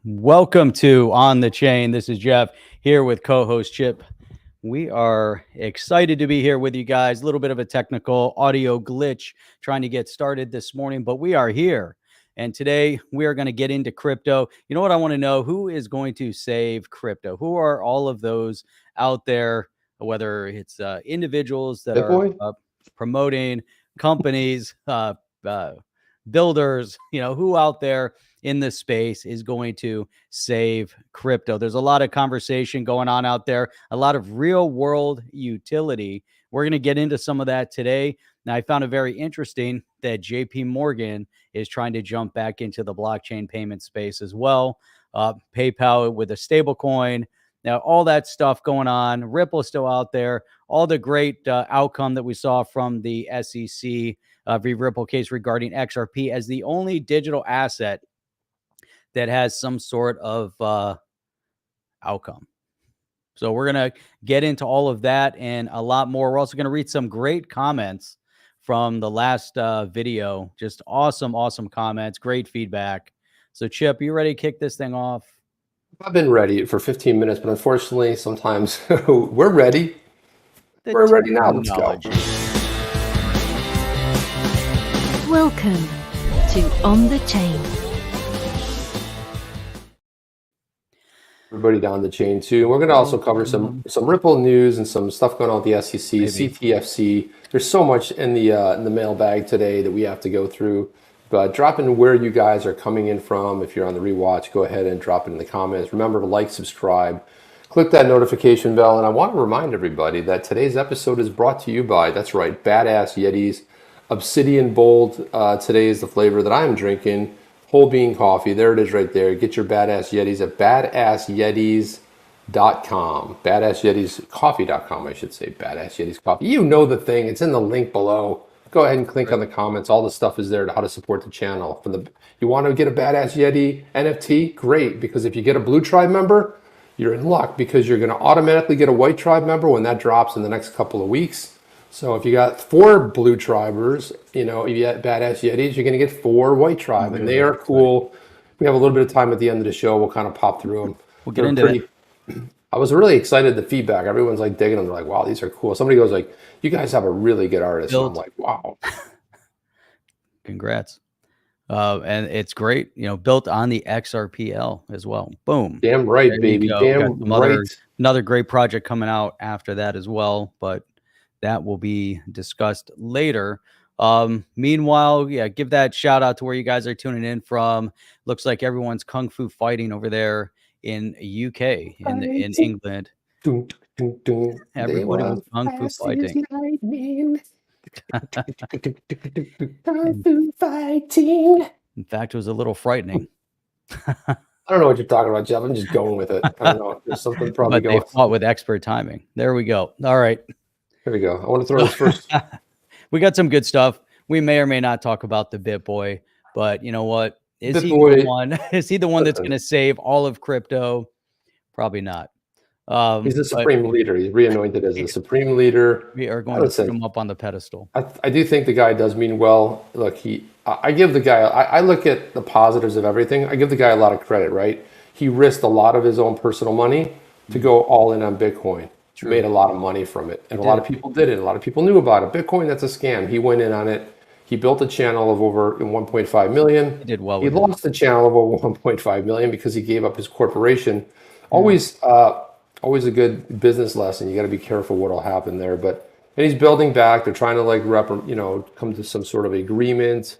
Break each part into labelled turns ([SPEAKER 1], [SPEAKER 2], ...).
[SPEAKER 1] Welcome to On the Chain. This is Jeff here with co-host Chip. We are excited to be here with you guys. A little bit of a technical audio glitch trying to get started this morning, but we are here. And today we are going to get into crypto. You know what I want to know? Who is going to save crypto? Who are all of those out there, whether it's individuals that are promoting companies, builders, who out there in this space is going to save crypto? There's a lot of conversation going on out there, a lot of real world utility. We're going to get into some of that today. Now, I found it very interesting that JP Morgan is trying to jump back into the blockchain payment space as well. PayPal with a stable coin. Now, all that stuff going on. Ripple is still out there. All the great outcome that we saw from the SEC v. Ripple case regarding XRP as the only digital asset that has some sort of outcome. So we're going to get into all of that and a lot more. We're also going to read some great comments from the last video. Just awesome comments, great feedback. So Chip, you ready to kick this thing off?
[SPEAKER 2] I've been ready for 15 minutes, but unfortunately, sometimes we're ready. We're ready now. Let's go.
[SPEAKER 3] Welcome to On the Chain.
[SPEAKER 2] Everybody down the chain too. We're going to also cover some Ripple news and some stuff going on with the SEC, CTFC. There's so much in the mailbag today that we have to go through. But drop in where you guys are coming in from. If you're on the rewatch, go ahead and drop it in the comments. Remember to like, subscribe, click that notification bell. And I want to remind everybody that today's episode is brought to you by, that's right, Badass Yetis. Obsidian Bold today is the flavor that I'm drinking. Whole bean coffee. There it is right there. Get your Badass Yetis at badassyetis.com. Badassyetiscoffee.com, I should say. Badass Yetis Coffee. You know the thing. It's in the link below. Go ahead and click on the comments. All the stuff is there to how to support the channel. You want to get a Badass Yeti NFT? Great, because if you get a Blue Tribe member, you're in luck because you're going to automatically get a White Tribe member when that drops in the next couple of weeks. So if you got 4 Blue Tribers, you get Badass Yetis, you're going to get 4 White Tribe, and they are cool. We have a little bit of time at the end of the show. We'll kind of pop through them.
[SPEAKER 1] We'll get into it.
[SPEAKER 2] I was really excited, the feedback. Everyone's like digging them. They're like, wow, these are cool. Somebody goes like, you guys have a really good artist. And I'm like, wow.
[SPEAKER 1] Congrats. And it's great, built on the XRPL as well. Boom.
[SPEAKER 2] Damn right, baby. Damn right.
[SPEAKER 1] Another great project coming out after that as well, but that will be discussed later. Meanwhile, give that shout out to where you guys are tuning in from. Looks like everyone's kung fu fighting over there in UK, in England. Everybody was kung fu fighting.
[SPEAKER 2] Kung fu fighting.
[SPEAKER 1] In fact, it was a little frightening.
[SPEAKER 2] I don't know what you're talking about, Jeff. I'm just going with it. I don't know. There's something probably
[SPEAKER 1] going. But they fought with expert timing. There we go. All right.
[SPEAKER 2] Here we go. I want to throw this first.
[SPEAKER 1] We got some good stuff. We may or may not talk about the BitBoy, but you know what? Is he the one? Is he the one that's going to save all of crypto? Probably not.
[SPEAKER 2] He's the supreme leader. He's reanointed as the supreme leader.
[SPEAKER 1] We are going to put him up on the pedestal.
[SPEAKER 2] I do think the guy does mean well. Look, I give the guy. I look at the positives of everything. I give the guy a lot of credit. Right? He risked a lot of his own personal money to go all in on Bitcoin. True. Made a lot of money from it, and a lot of people did it. A lot of people knew about it. Bitcoin, that's a scam. He went in on it. He built a channel of over 1.5 million.
[SPEAKER 1] He did well.
[SPEAKER 2] He lost the channel of over 1.5 million because he gave up his corporation. Always a good business lesson. You got to be careful what'll happen there. And he's building back. They're trying to come to some sort of agreement.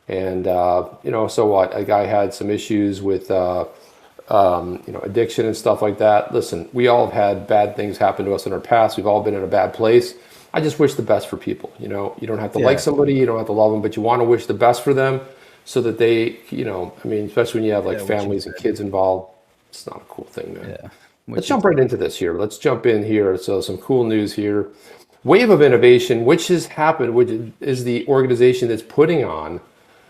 [SPEAKER 2] And so what? A guy had some issues with addiction and stuff like that. Listen, we all have had bad things happen to us in our past. We've all been in a bad place. I just wish the best for people. You don't have to like somebody, you don't have to love them, but you want to wish the best for them so that they, especially when you have families and kids involved, it's not a cool thing, man. Yeah. Let's jump right into this here. Let's jump in here. So some cool news here. Wave of Innovation, which has happened, which is the organization that's putting on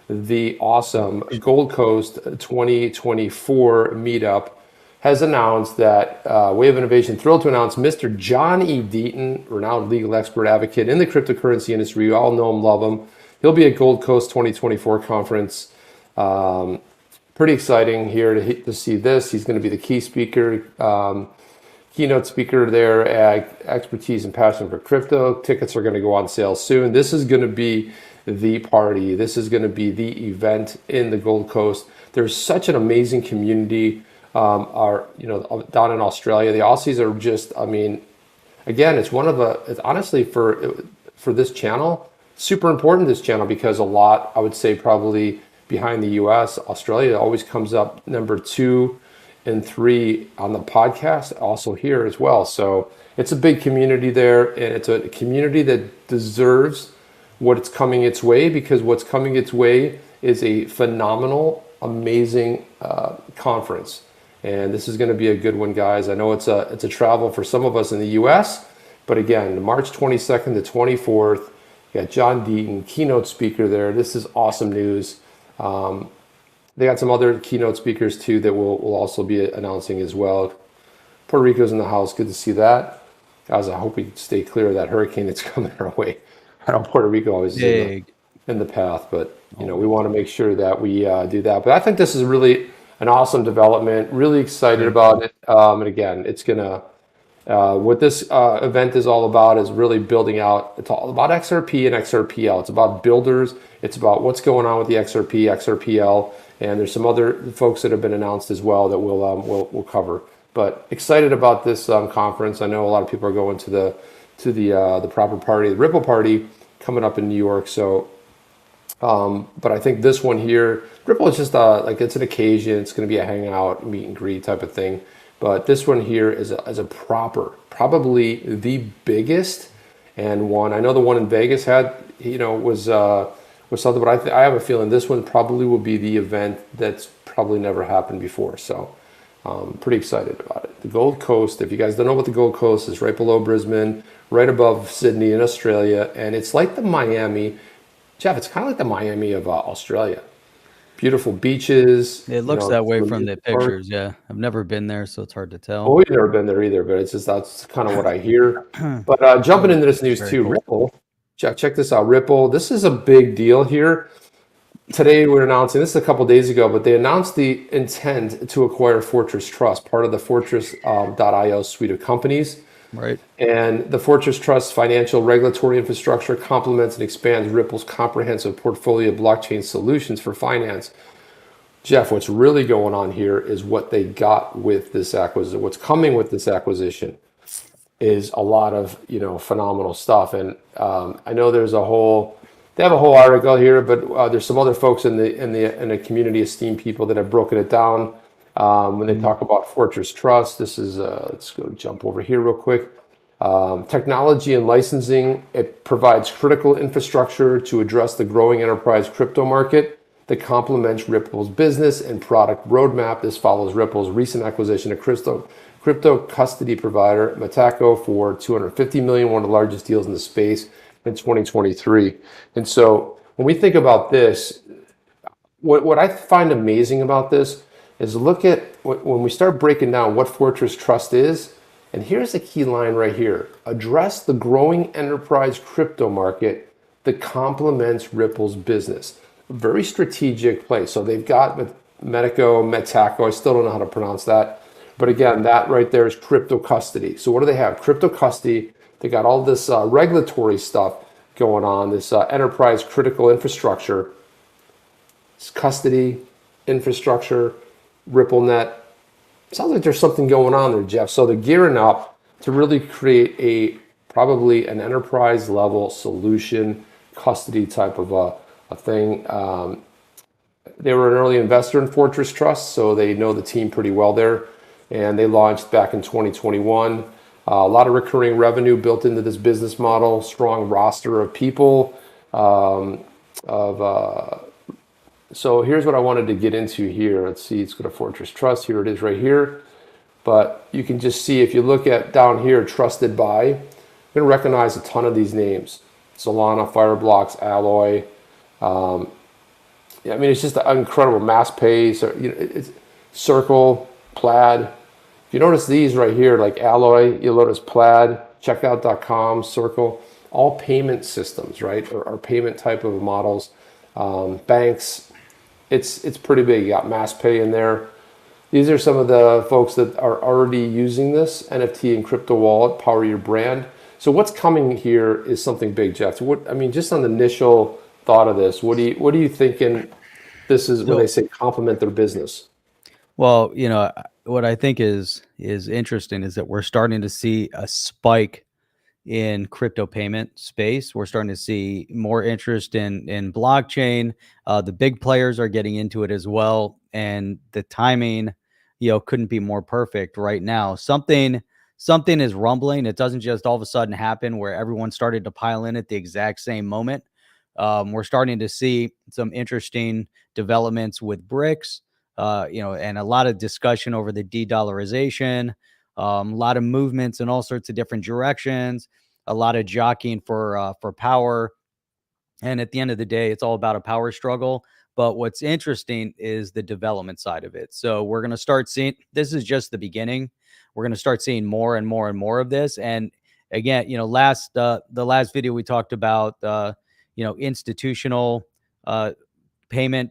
[SPEAKER 2] the awesome Gold Coast 2024 meetup, has announced that Wave of Innovation, thrilled to announce Mr. John E. Deaton, renowned legal expert advocate in the cryptocurrency industry. You all know him, love him. He'll be at Gold Coast 2024 conference. pretty exciting here to see this. He's going to be the keynote speaker there. Expertise and passion for crypto. Tickets are going to go on sale soon. This is going to be the party. This is going to be the event in the Gold Coast. There's such an amazing community. Down in Australia, the Aussies are just, I mean, again, it's honestly for this channel, super important, this channel, because a lot, I would say probably behind the US, Australia always comes up number 2 and 3 on the podcast, also here as well. So it's a big community there, and it's a community that deserves what's coming its way, because what's coming its way is a phenomenal, amazing conference. And this is going to be a good one, guys. I know it's a travel for some of us in the US, but again, March 22nd to 24th, you got John Deaton, keynote speaker there. This is awesome news. They got some other keynote speakers too that we'll also be announcing as well. Puerto Rico's in the house. Good to see that. Guys, I hope we stay clear of that hurricane that's coming our way. I know Puerto Rico always is in the path, but we want to make sure that we do that. But I think this is really an awesome development. Really excited about it. And again, it's gonna what this event is all about is really building out. It's all about XRP and XRPL. It's about builders. It's about what's going on with the XRP, XRPL, and there's some other folks that have been announced as well that we'll cover. But excited about this conference. I know a lot of people are going to the proper party, the Ripple party coming up in New York. So, but I think this one here, Ripple is just like it's an occasion. It's going to be a hangout, meet and greet type of thing. But this one here is a proper, probably the biggest and one. I know the one in Vegas had, was something, but I have a feeling this one probably will be the event that's probably never happened before. So pretty excited about it. The Gold Coast, if you guys don't know what the Gold Coast is, right below Brisbane, right above Sydney in Australia. And it's like the Miami, Jeff, it's kind of like the Miami of Australia. Beautiful beaches.
[SPEAKER 1] It looks that way from the pictures. Yeah, I've never been there, so it's hard to tell.
[SPEAKER 2] Well, we've never been there either, but that's kind of what I hear. But jumping into this news too, cool. Ripple. Check this out, Ripple. This is a big deal here. Today we're announcing, this is a couple days ago, but they announced the intent to acquire Fortress Trust, part of the Fortress.io suite of companies.
[SPEAKER 1] Right.
[SPEAKER 2] And the Fortress Trust financial regulatory infrastructure complements and expands Ripple's comprehensive portfolio of blockchain solutions for finance. Jeff, what's really going on here is what they got with this acquisition. What's coming with this acquisition is a lot of phenomenal stuff. And I know they have a whole article here, but there's some other folks in the community, esteemed people that have broken it down. When they talk about Fortress Trust, this is, let's go jump over here real quick. Technology and licensing, it provides critical infrastructure to address the growing enterprise crypto market that complements Ripple's business and product roadmap. This follows Ripple's recent acquisition of crypto custody provider Metaco for $250 million, one of the largest deals in the space in 2023. And so when we think about this, what I find amazing about this is look at when we start breaking down what Fortress Trust is, and here's the key line right here: address the growing enterprise crypto market that complements Ripple's business. A very strategic place. So they've got Metaco, I still don't know how to pronounce that, but again, that right there is crypto custody. So what do they have? Crypto custody. They got all this regulatory stuff going on, this enterprise critical infrastructure, it's custody, infrastructure, RippleNet. Sounds like there's something going on there, Jeff. So they're gearing up to really create probably an enterprise level solution, custody type of a thing. They were an early investor in Fortress Trust, so they know the team pretty well there. And they launched back in 2021. A lot of recurring revenue built into this business model, strong roster of people, so here's what I wanted to get into here. Let's see, let's go to Fortress Trust. Here it is right here. But you can just see, if you look at down here, trusted by, you're going to recognize a ton of these names. Solana, Fireblocks, Alloy. I mean, it's just an incredible MassPay. So, it's Circle, Plaid. If you notice these right here, like Alloy, you'll notice Plaid, Checkout.com, Circle, all payment systems, right? Or payment type of models. Banks, it's pretty big. You got Mass Pay in there. These are some of the folks that are already using this NFT and crypto wallet, power your brand. So what's coming here is something big, Jeff. What, I mean, just on the initial thought of this, what are you thinking this is when they say complement their business?
[SPEAKER 1] Well, what I think is interesting is that we're starting to see a spike in crypto payment space. We're starting to see more interest in blockchain. The big players are getting into it as well, and the timing, couldn't be more perfect right now. Something is rumbling. It doesn't just all of a sudden happen where everyone started to pile in at the exact same moment. We're starting to see some interesting developments with BRICS, and a lot of discussion over the de-dollarization. A lot of movements in all sorts of different directions, a lot of jockeying for power. And at the end of the day, it's all about a power struggle. But what's interesting is the development side of it. So we're going to start seeing, this is just the beginning. We're going to start seeing more and more and more of this. And again, the last video we talked about, institutional payment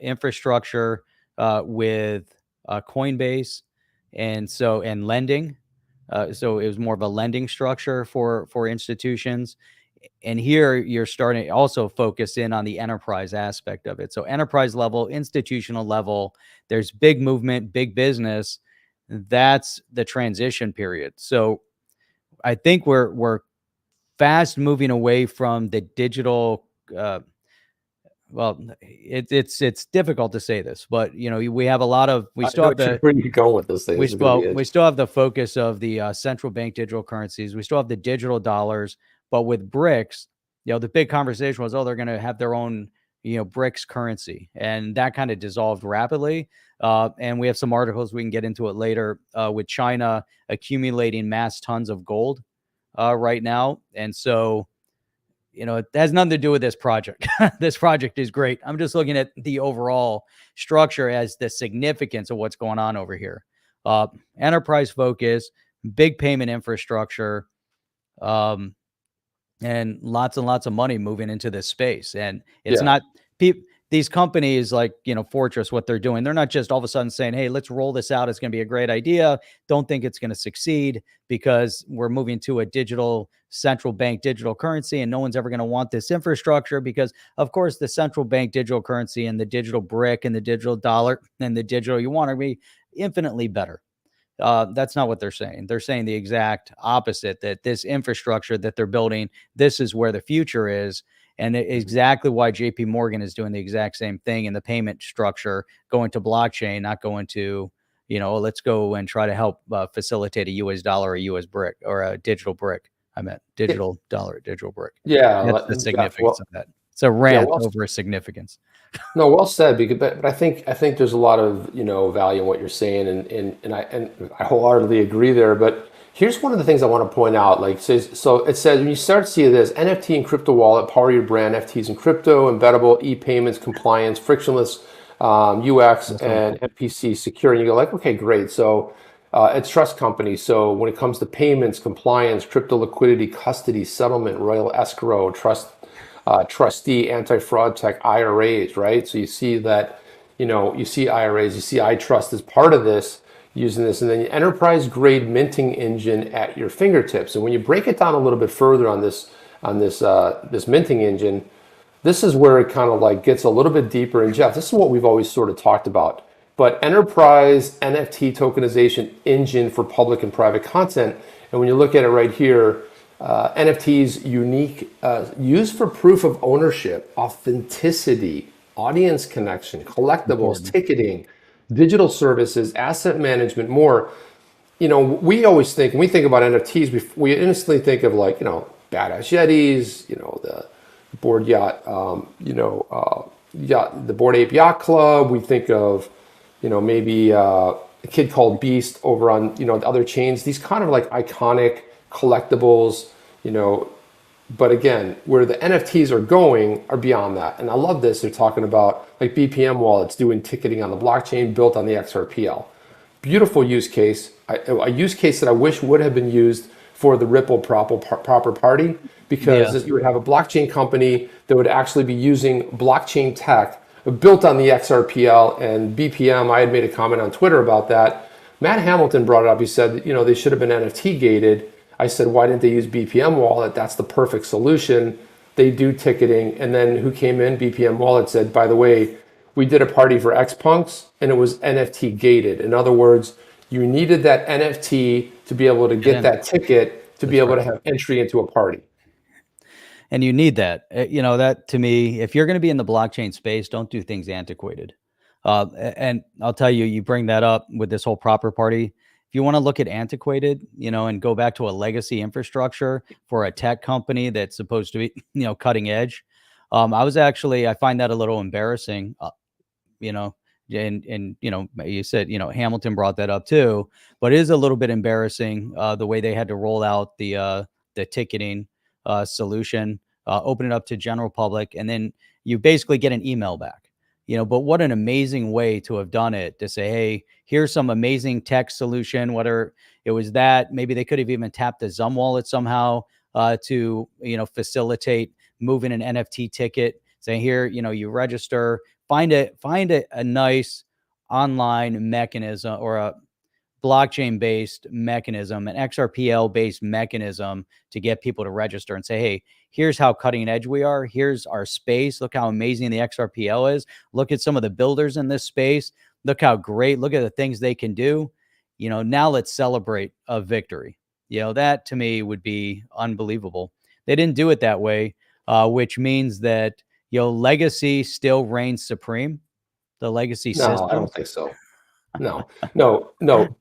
[SPEAKER 1] infrastructure with Coinbase. And lending. So it was more of a lending structure for institutions. And here you're starting to also focus in on the enterprise aspect of it. So enterprise level, institutional level, there's big movement, big business. That's the transition period. So I think we're fast moving away from the digital. Well, it's difficult to say this, but we have a lot of
[SPEAKER 2] Where you go with this thing?
[SPEAKER 1] We still have the focus of the central bank digital currencies. We still have the digital dollars, but with BRICS, the big conversation was, they're going to have their own BRICS currency, and that kind of dissolved rapidly. And we have some articles, we can get into it later, with China accumulating mass tons of gold right now, and so. It has nothing to do with this project. This project is great. I'm just looking at the overall structure as the significance of what's going on over here. Enterprise focus, big payment infrastructure, and lots of money moving into this space. And it's not these companies like, Fortress, what they're doing. They're not just all of a sudden saying, hey, let's roll this out. It's going to be a great idea. Don't think it's going to succeed because we're moving to a digital central bank digital currency and no one's ever going to want this infrastructure because, of course, the central bank digital currency and the digital brick and the digital dollar and the digital you want to be infinitely better. That's not what they're saying. They're saying the exact opposite, that this infrastructure that they're building, this is where the future is. And exactly why JP Morgan is doing the exact same thing in the payment structure, going to blockchain, not going to, let's go and try to help facilitate a US dollar, a US brick, or a digital brick. I meant digital dollar, digital brick.
[SPEAKER 2] Yeah.
[SPEAKER 1] That's the significance of that. It's a rant over significance.
[SPEAKER 2] No, well said. But I think there's a lot of value in what you're saying, and I wholeheartedly agree there. But here's one of the things I want to point out. So it says when you start to see this NFT and crypto wallet, power your brand, NFTs and crypto, embeddable e-payments, compliance, frictionless UX, and MPC secure, and you go like, okay, great. So it's trust companies. So when it comes to payments, compliance, crypto liquidity, custody, settlement, royal escrow, trustee, anti-fraud tech, IRAs, right? So you see that, you see IRAs, you see iTrust as part of this, using this, and then enterprise grade minting engine at your fingertips. And when you break it down a little bit further on this minting engine, this is where it kind of like gets a little bit deeper. And Jeff, this is what we've always sort of talked about. But enterprise NFT tokenization engine for public and private content. And when you look at it right here, NFTs unique, used for proof of ownership, authenticity, audience connection, collectibles, ticketing, digital services, asset management, more. We always think, when we think about NFTs, we instantly think of like, badass Yetis, the board yacht, the Bored Ape Yacht Club. We think of, maybe a kid called Beast over on, the other chains. These kind of like iconic collectibles, but again, where the NFTs are going are beyond that. And I love this. They're talking about like BPM wallets doing ticketing on the blockchain built on the XRPL. Beautiful use case. A use case that I wish would have been used for the Ripple proper party, because you would have a blockchain company that would actually be using blockchain tech built on the XRPL and BPM. I had made a comment on Twitter about that. Matt Hamilton brought it up. He said, they should have been NFT gated. I said, why didn't they use BPM wallet? That's the perfect solution. They do ticketing. And then who came in? BPM wallet said, by the way, we did a party for X-Punks and it was NFT gated. In other words, you needed that NFT to be able to get that ticket to be able to have entry into a party.
[SPEAKER 1] And you need that. That to me, if you're going to be in the blockchain space, don't do things antiquated. And I'll tell you, you bring that up with this whole proper party. If you want to look at antiquated, and go back to a legacy infrastructure for a tech company that's supposed to be, cutting edge. I find that a little embarrassing, and you said, Hamilton brought that up too, but it is a little bit embarrassing, the way they had to roll out the ticketing solution, open it up to general public, and then you basically get an email back. But what an amazing way to have done it, to say, hey, here's some amazing tech solution, whether it was that, maybe they could have even tapped the Zum wallet somehow to, facilitate moving an NFT ticket, saying here, you register, find a nice online mechanism or a blockchain-based mechanism, an XRPL-based mechanism to get people to register and say, hey, here's how cutting edge we are. Here's our space. Look how amazing the XRPL is. Look at some of the builders in this space. Look how great. Look at the things they can do. Now let's celebrate a victory. That to me would be unbelievable. They didn't do it that way, which means that, legacy still reigns supreme. The legacy system.
[SPEAKER 2] No, I don't think so. No.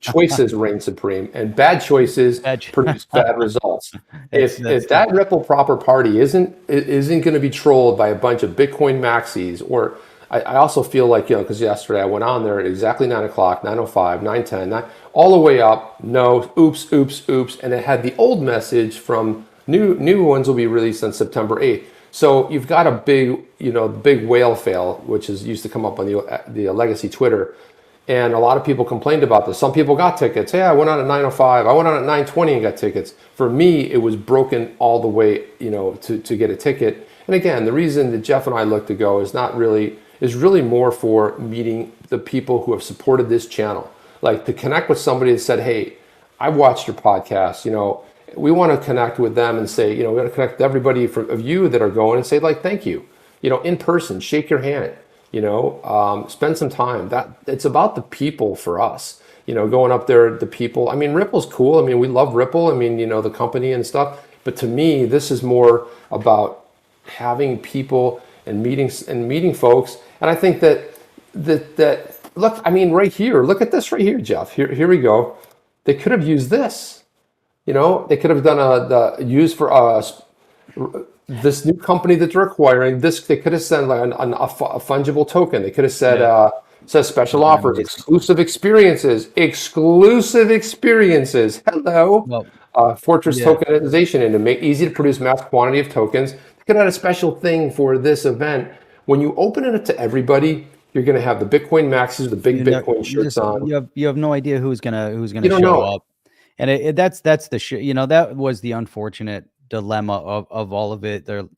[SPEAKER 2] Choices reign supreme, and bad choices produce bad results. If that Ripple proper party isn't going to be trolled by a bunch of Bitcoin maxis, or I also feel like, because yesterday I went on there at exactly 9 o'clock, 9:05, 9:10, all the way up. No, oops, and it had the old message from new ones will be released on September 8th. So you've got a big whale fail, which used to come up on the legacy Twitter. And a lot of people complained about this. Some people got tickets. Hey, I went on at 9:05. I went on at 9:20 and got tickets. For me, it was broken all the way, to get a ticket. And again, the reason that Jeff and I look to go is really more for meeting the people who have supported this channel. Like to connect with somebody that said, hey, I watched your podcast. We want to connect with them and say, we want to connect with everybody of you that are going and say, like, thank you, in person, shake your hand. Spend some time. That it's about the people for us, going up there, the people. I mean, Ripple's cool. I mean, we love Ripple. I mean, the company and stuff. But to me, this is more about having people and meeting folks. And I think that look, I mean, right here, look at this right here, Jeff. Here we go. They could have used this. They could have done use for this new company that they're acquiring. They could have said like a fungible token. They could have said says special offers, exclusive experiences. Hello, Fortress tokenization, and to make easy to produce mass quantity of tokens. They could have had a special thing for this event. When you open it up to everybody, you're going to have the Bitcoin maxes, the big Bitcoin shirts on.
[SPEAKER 1] You have no idea who's gonna show up, and that's the that was the unfortunate dilemma of all of it. They're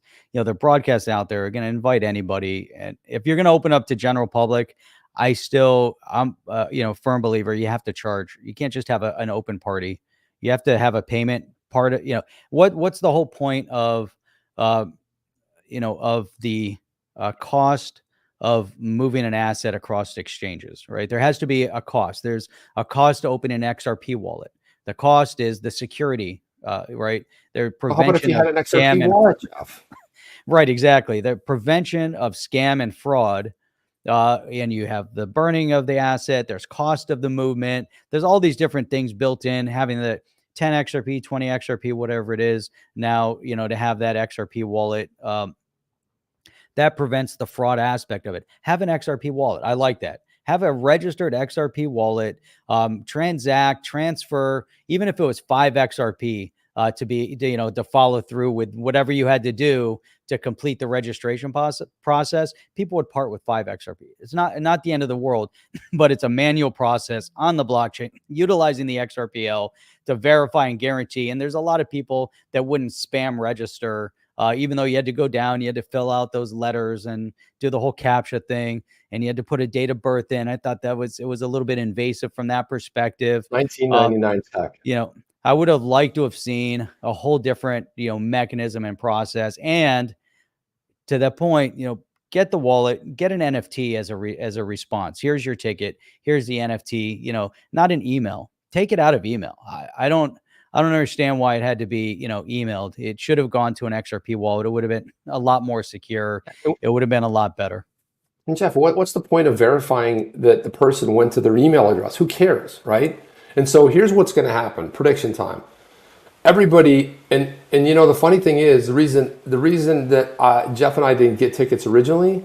[SPEAKER 1] broadcasts out there are going to invite anybody, and if you're going to open up to general public, I'm firm believer you have to charge. You can't just have an open party. You have to have a payment part of, what's the whole point of of the cost of moving an asset across exchanges, right? There has to be a cost. There's a cost to open an XRP wallet. The cost is the security, right? Their prevention.
[SPEAKER 2] How about if you had an XRP wallet, Jeff?
[SPEAKER 1] Right, exactly. The prevention of scam and fraud, and you have the burning of the asset. There's cost of the movement. There's all these different things built in. Having the 10 XRP, 20 XRP, whatever it is now, to have that XRP wallet, that prevents the fraud aspect of it. Have an XRP wallet. I like that. Have a registered XRP wallet, transact, transfer, even if it was 5 XRP, to follow through with whatever you had to do to complete the registration process. People would part with 5 XRP. It's not the end of the world, but it's a manual process on the blockchain, utilizing the XRPL to verify and guarantee. And there's a lot of people that wouldn't spam register even though you had to go down, you had to fill out those letters and do the whole CAPTCHA thing, and you had to put a date of birth in. I thought it was a little bit invasive from that perspective.
[SPEAKER 2] 1999 tech.
[SPEAKER 1] I would have liked to have seen a whole different, mechanism and process. And to that point, get the wallet, get an NFT as a response. Here's your ticket. Here's the NFT, not an email. Take it out of email. I don't understand why it had to be, emailed. It should have gone to an XRP wallet. It would have been a lot more secure. It would have been a lot better.
[SPEAKER 2] And Jeff, what's the point of verifying that the person went to their email address? Who cares, right? And so here's what's going to happen. Prediction time. Everybody, and the funny thing is, the reason that Jeff and I didn't get tickets originally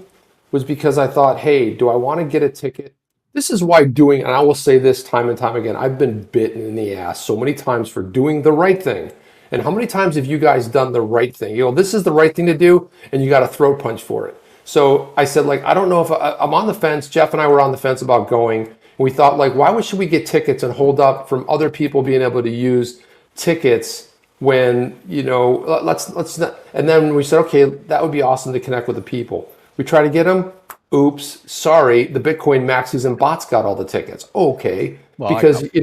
[SPEAKER 2] was because I thought, hey, do I want to get a ticket? This is why and I will say this time and time again, I've been bitten in the ass so many times for doing the right thing. And how many times have you guys done the right thing? This is the right thing to do, and you got a throat punch for it. So I said, I don't know if I'm on the fence. Jeff and I were on the fence about going. And we thought, why should we get tickets and hold up from other people being able to use tickets when, let's not. And then we said, okay, that would be awesome to connect with the people. We try to get them. Oops, sorry, the Bitcoin maxis and bots got all the tickets. Okay, well, because if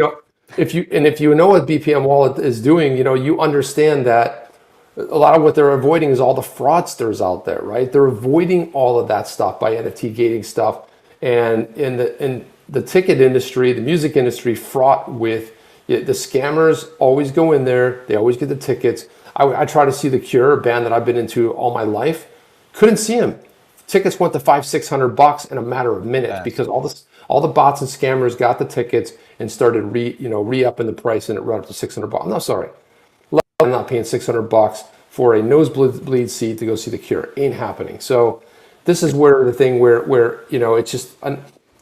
[SPEAKER 2] you know what BPM Wallet is doing, you understand that a lot of what they're avoiding is all the fraudsters out there, right? They're avoiding all of that stuff by NFT gating stuff, and in the ticket industry, the music industry, fraught with the scammers. Always go in there, they always get the tickets. I try to see The Cure, a band that I've been into all my life, couldn't see them. Tickets went to $500-600 in a matter of minutes because all the bots and scammers got the tickets and started re-upping the price, and it ran up to $600. No, sorry, I'm not paying $600 for a nosebleed seat to go see The Cure. Ain't happening. So this is where the thing where it's just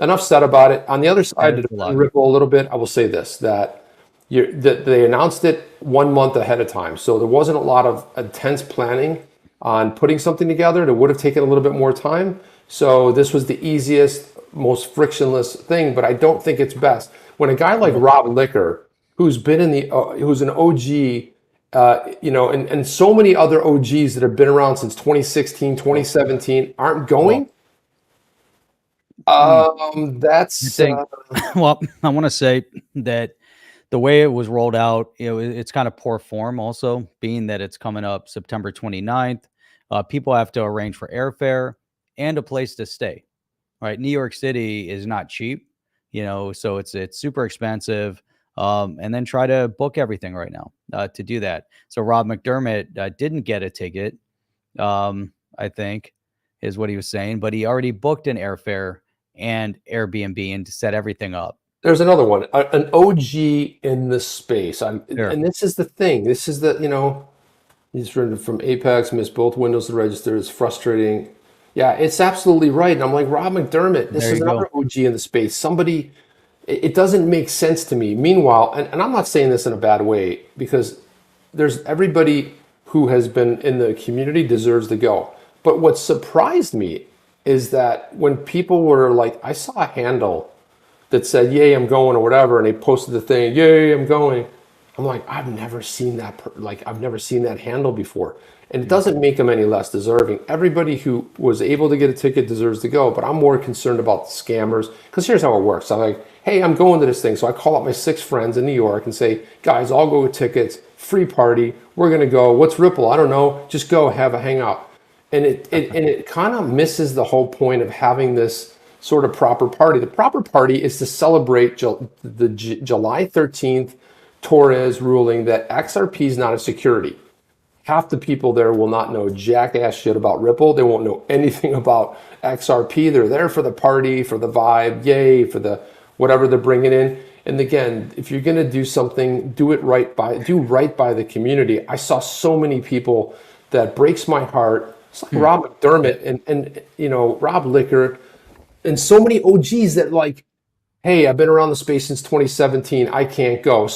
[SPEAKER 2] enough said about it. On the other side, to Ripple a little bit, I will say this, that they announced it 1 month ahead of time, so there wasn't a lot of intense planning on putting something together. It would have taken a little bit more time. So this was the easiest, most frictionless thing, but I don't think it's best. When a guy like Rob Licker, who's been who's an OG, and so many other OGs that have been around since 2016, 2017 aren't going. That's
[SPEAKER 1] well, I want to say that the way it was rolled out, it's kind of poor form also, being that it's coming up September 29th. People have to arrange for airfare and a place to stay, right? New York City is not cheap, so it's super expensive. And then try to book everything right now to do that. So Rob McDermott didn't get a ticket, I think is what he was saying, but he already booked an airfare and Airbnb and set everything up.
[SPEAKER 2] There's another one, an OG in the space. And this is the thing. This is he's written from Apex, missed both windows to register. It's frustrating. Yeah, it's absolutely right. And I'm like, Rob McDermott, this is another OG in the space. Somebody, it doesn't make sense to me. Meanwhile, and I'm not saying this in a bad way, because there's everybody who has been in the community deserves to go. But what surprised me is that when people were like, I saw a handle that said, yay, I'm going, or whatever, and they posted the thing, yay, I'm going. I'm like, I've never seen that, I've never seen that handle before. And it doesn't make them any less deserving. Everybody who was able to get a ticket deserves to go, but I'm more concerned about the scammers, because here's how it works. I'm like, hey, I'm going to this thing. So I call up my 6 friends in New York and say, guys, I'll go with tickets, free party, we're gonna go. What's Ripple? I don't know, just go, have a hangout. And it kind of misses the whole point of having this sort of proper party. The proper party is to celebrate the July 13th Torres ruling that XRP is not a security. Half the people there will not know jackass shit about Ripple. They won't know anything about XRP. They're there for the party, for the vibe, yay, for the whatever they're bringing in. And again, if you're going to do something, do right by the community. I saw so many people that breaks my heart. It's like Rob McDermott and Rob Licker and so many OGs that like, hey, I've been around the space since 2017. I can't go.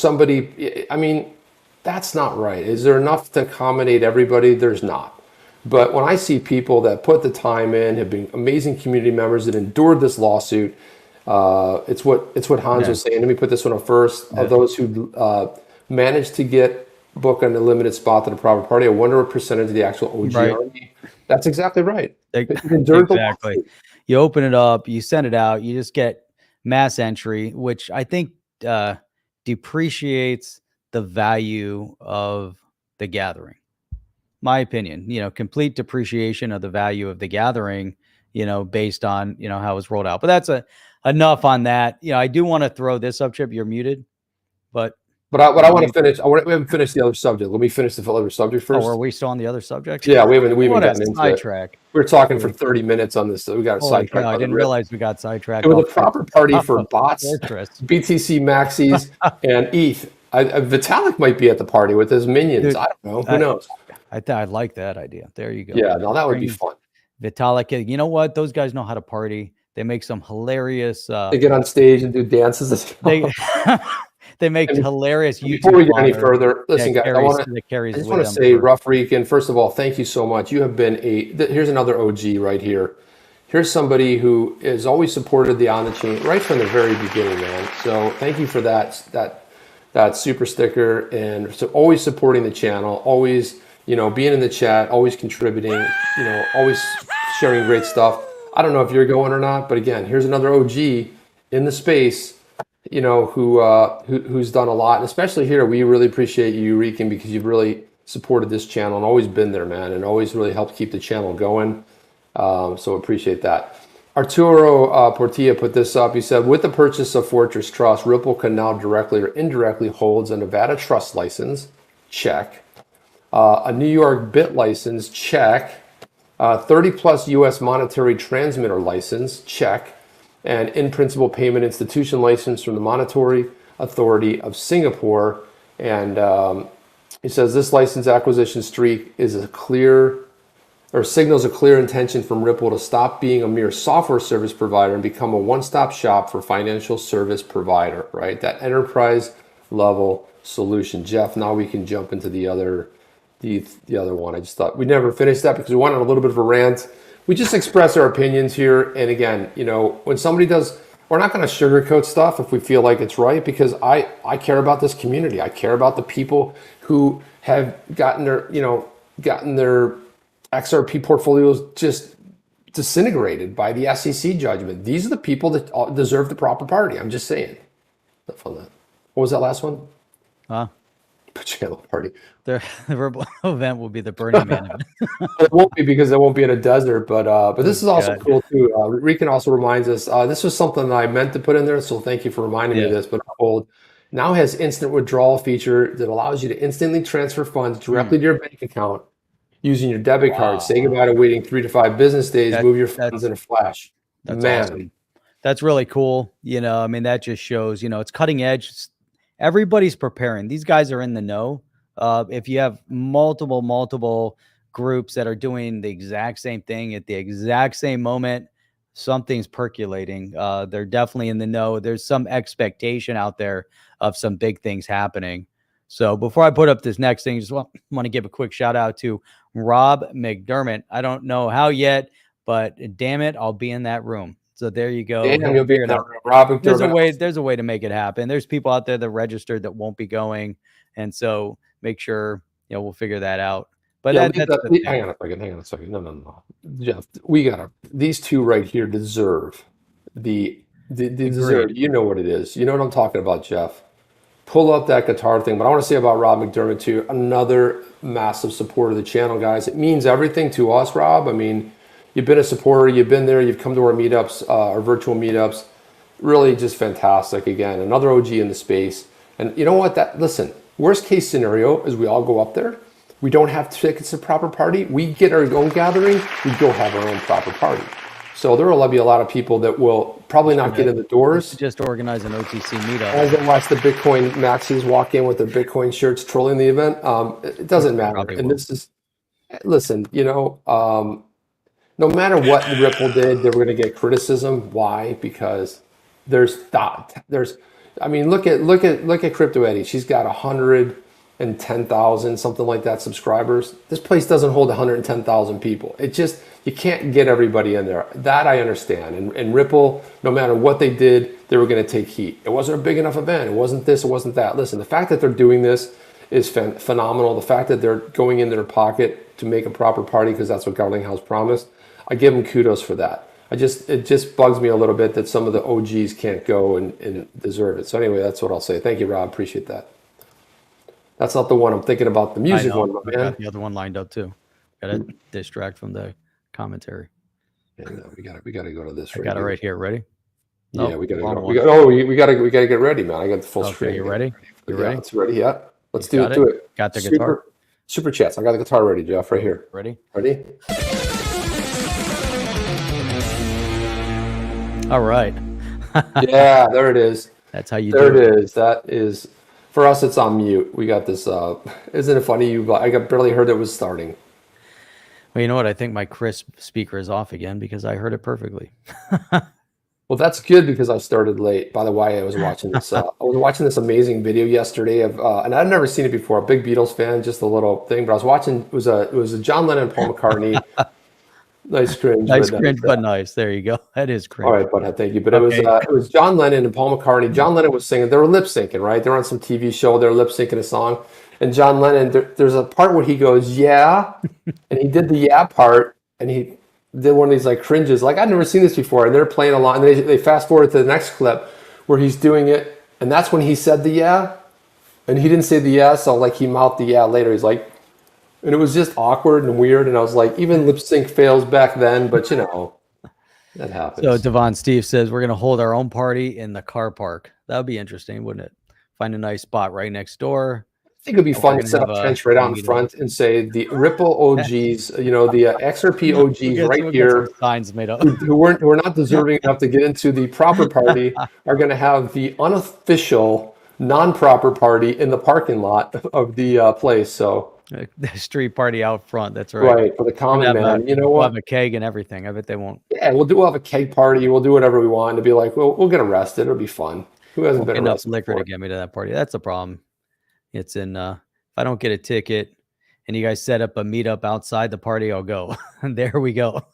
[SPEAKER 2] That's not right. Is there enough to accommodate everybody? There's not. But when I see people that put the time in, have been amazing community members that endured this lawsuit, it's what Hans was saying. Let me put this one up first. Of those who managed to get book an unlimited spot to the private party. I wonder what percentage of the actual OG army. That's exactly right.
[SPEAKER 1] Exactly. You open it up, you send it out, you just get mass entry, which I think depreciates the value of the gathering. My opinion, complete depreciation of the value of the gathering, based on, how it's rolled out. But that's enough on that. I do want to throw this up, Chip. You're muted, but
[SPEAKER 2] I want to finish. We haven't finished the other subject. Let me finish the other subject first.
[SPEAKER 1] Oh, are we still on the other subject?
[SPEAKER 2] Yeah, we haven't gotten into
[SPEAKER 1] sidetrack.
[SPEAKER 2] It. We were talking for 30 minutes on this, so we got sidetracked.
[SPEAKER 1] I didn't realize we got sidetracked.
[SPEAKER 2] It was a proper party for bots, BTC maxis, and ETH. Vitalik might be at the party with his minions. Dude, I don't know. Who knows?
[SPEAKER 1] I like that idea. There you go.
[SPEAKER 2] Yeah, no, that would be fun.
[SPEAKER 1] Vitalik, you know what? Those guys know how to party. They make some hilarious.
[SPEAKER 2] They get on stage and do dances.
[SPEAKER 1] They make hilarious YouTube.
[SPEAKER 2] Before we get any further, listen, guys, I just want to say, Rough Rican, first of all, thank you so much. You have been here's another OG right here. Here's somebody who has always supported the On the Chain right from the very beginning, man. So thank you for that super sticker, and so always supporting the channel, always, being in the chat, always contributing, always sharing great stuff. I don't know if you're going or not, but again, here's another OG in the space, who's done a lot. And especially here, we really appreciate you, Rican, because you've really supported this channel and always been there, man, and always really helped keep the channel going. So appreciate that. Arturo Portilla put this up. He said, with the purchase of Fortress Trust, Ripple can now directly or indirectly holds a Nevada trust license, check. A New York BIT license, check. 30 plus US monetary transmitter license, check. And in principle payment institution license from the Monetary Authority of Singapore. And he says this license acquisition streak is signals a clear intention from Ripple to stop being a mere software service provider and become a one-stop shop for financial service provider, right? That enterprise level solution. Jeff, now we can jump into the other one. I just thought we never finished that because we wanted a little bit of a rant. We just express our opinions here. And again, when somebody does, we're not going to sugarcoat stuff if we feel like it's right, because I care about this community. I care about the people who have gotten their XRP portfolios just disintegrated by the SEC judgment. These are the people that deserve the proper party. I'm just saying. Stuff on that. What was that last one? Pajama party.
[SPEAKER 1] The event will be the Burning Man event.
[SPEAKER 2] It won't be, because it won't be in a desert, but this is also cool too. Rican also reminds us, this was something that I meant to put in there, so thank you for reminding me of this, but Hold now has instant withdrawal feature that allows you to instantly transfer funds directly to your bank account using your debit card. Say goodbye to waiting 3 to 5 business days, move your funds in a flash.
[SPEAKER 1] That's awesome. That's really cool. That just shows, it's cutting edge. Everybody's preparing. These guys are in the know. If you have multiple groups that are doing the exact same thing at the exact same moment, something's percolating. They're definitely in the know. There's some expectation out there of some big things happening. So before I put up this next thing, just want to give a quick shout out to Rob McDermott. I don't know how yet, but damn it, I'll be in that room. So there you go.
[SPEAKER 2] Damn, you'll be in that room. Rob McDermott.
[SPEAKER 1] There's a way to make it happen. There's people out there that registered that won't be going, and so make sure we'll figure that out. But hang
[SPEAKER 2] on a second. No. Jeff, these two right here deserve the deserve. You know what it is. You know what I'm talking about, Jeff. Pull up that guitar thing. But I want to say about Rob McDermott too, another massive supporter of the channel, guys. It means everything to us, Rob. You've been a supporter. You've been there. You've come to our meetups, our virtual meetups. Really just fantastic. Again, another OG in the space. And you know what? Listen, worst case scenario is we all go up there. We don't have tickets to proper party. We get our own gathering. We go have our own proper party. So there will be a lot of people that will probably not get in the doors.
[SPEAKER 1] Just organize an OTC meetup.
[SPEAKER 2] As they watch the Bitcoin maxis walk in with their Bitcoin shirts trolling the event. It doesn't matter. And this is, listen, no matter what Ripple did, they were going to get criticism. Why? Because look at Crypto Eddie. She's got 110,000, something like that, subscribers. This place doesn't hold 110,000 people. You can't get everybody in there. That I understand. And Ripple, no matter what they did, they were going to take heat. It wasn't a big enough event. It wasn't this, it wasn't that. Listen, the fact that they're doing this is phenomenal. The fact that they're going in their pocket to make a proper party because that's what Garling House promised, I give them kudos for that. It just bugs me a little bit that some of the OGs can't go and deserve it. So anyway, that's what I'll say. Thank you, Rob. Appreciate that. That's not the one I'm thinking about. The music one,
[SPEAKER 1] I got the other one lined up too. Got to distract from the commentary.
[SPEAKER 2] And, we got to go to this.
[SPEAKER 1] I got it right here. Ready?
[SPEAKER 2] Yeah, we got to go. We got to get ready, man. I got the full screen.
[SPEAKER 1] You ready? You ready?
[SPEAKER 2] It's ready. Yeah. Let's do it.
[SPEAKER 1] Got the guitar.
[SPEAKER 2] Super chats. I got the guitar ready, Jeff. Right here.
[SPEAKER 1] Ready? All right.
[SPEAKER 2] Yeah, there it is.
[SPEAKER 1] That's how you
[SPEAKER 2] do it.
[SPEAKER 1] There
[SPEAKER 2] it is. That is, for us, it's on mute. We got this. Isn't it funny? I barely heard it was starting.
[SPEAKER 1] Well, you know what? I think my crisp speaker is off again because I heard it perfectly.
[SPEAKER 2] Well, that's good because I started late. By the way, I was watching this. I was watching this amazing video yesterday of, and I'd never seen it before. A big Beatles fan, just a little thing. But I was watching. It was a John Lennon, Paul McCartney. Nice cringe.
[SPEAKER 1] Nice cringe, but nice. There you go. That is cringe.
[SPEAKER 2] All right, bud. Thank you. But it was John Lennon and Paul McCartney. John Lennon was singing. They were lip syncing, right? They were on some TV show. They were lip syncing a song. And John Lennon, there's a part where he goes, "Yeah," and he did the "yeah" part, and he did one of these like cringes. Like I'd never seen this before. And they're playing along. And they fast forward to the next clip where he's doing it, and that's when he said the "yeah," and he didn't say the "yeah," so like he mouthed the "yeah" later. He's like. And it was just awkward and weird. And I was like, even lip sync fails back then, but that happens.
[SPEAKER 1] So Devon Steve says we're going to hold our own party in the car park. That would be interesting, wouldn't it? Find a nice spot right next door.
[SPEAKER 2] I think it'd be fun to set up tents right out in front and say the Ripple OGs, the XRP OGs right here,
[SPEAKER 1] signs made up,
[SPEAKER 2] who are not deserving enough to get into the proper party, are going to have the unofficial, non-proper party in the parking lot of the place. So.
[SPEAKER 1] The street party out front. That's right.
[SPEAKER 2] Right, for the common man. You know what?
[SPEAKER 1] We'll have a keg and everything. I bet they won't.
[SPEAKER 2] Yeah, we'll have a keg party. We'll do whatever we want to be like, well, we'll get arrested. It'll be fun. Who hasn't been
[SPEAKER 1] enough
[SPEAKER 2] arrested
[SPEAKER 1] liquor
[SPEAKER 2] before?
[SPEAKER 1] to get me to that party? That's the problem. It's in if I don't get a ticket and you guys set up a meetup outside the party, I'll go. And there we go.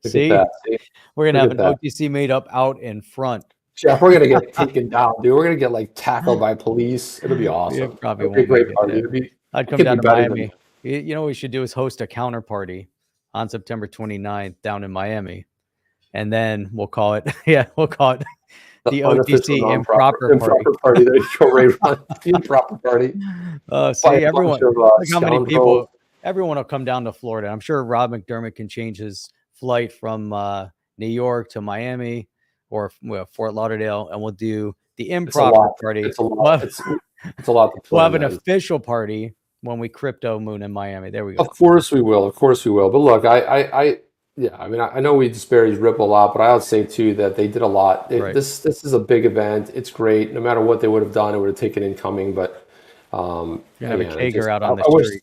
[SPEAKER 1] See? We're gonna have an OTC meetup out in front.
[SPEAKER 2] Jeff, we're gonna get taken down, dude. We're gonna get like tackled by police. It'll be awesome.
[SPEAKER 1] It probably
[SPEAKER 2] won't be a great party.
[SPEAKER 1] I'd come down to Miami. You know what we should do is host a counter party on September 29th down in Miami. And then we'll call it, the OTC improper
[SPEAKER 2] party. There you go, Ray. The improper party.
[SPEAKER 1] See, everyone, look how many people, everyone will come down to Florida. I'm sure Rob McDermott can change his flight from New York to Miami or Fort Lauderdale, and we'll do the improper party.
[SPEAKER 2] It's a lot. It's a lot to plan.
[SPEAKER 1] We'll have an official party when we crypto moon in Miami. There we go.
[SPEAKER 2] Of course we will. But look, I know we disparage Ripple a lot, but I would say too that they did a lot. This is a big event. It's great. No matter what they would have done, it would have taken incoming. But
[SPEAKER 1] you have a kegger out on the street.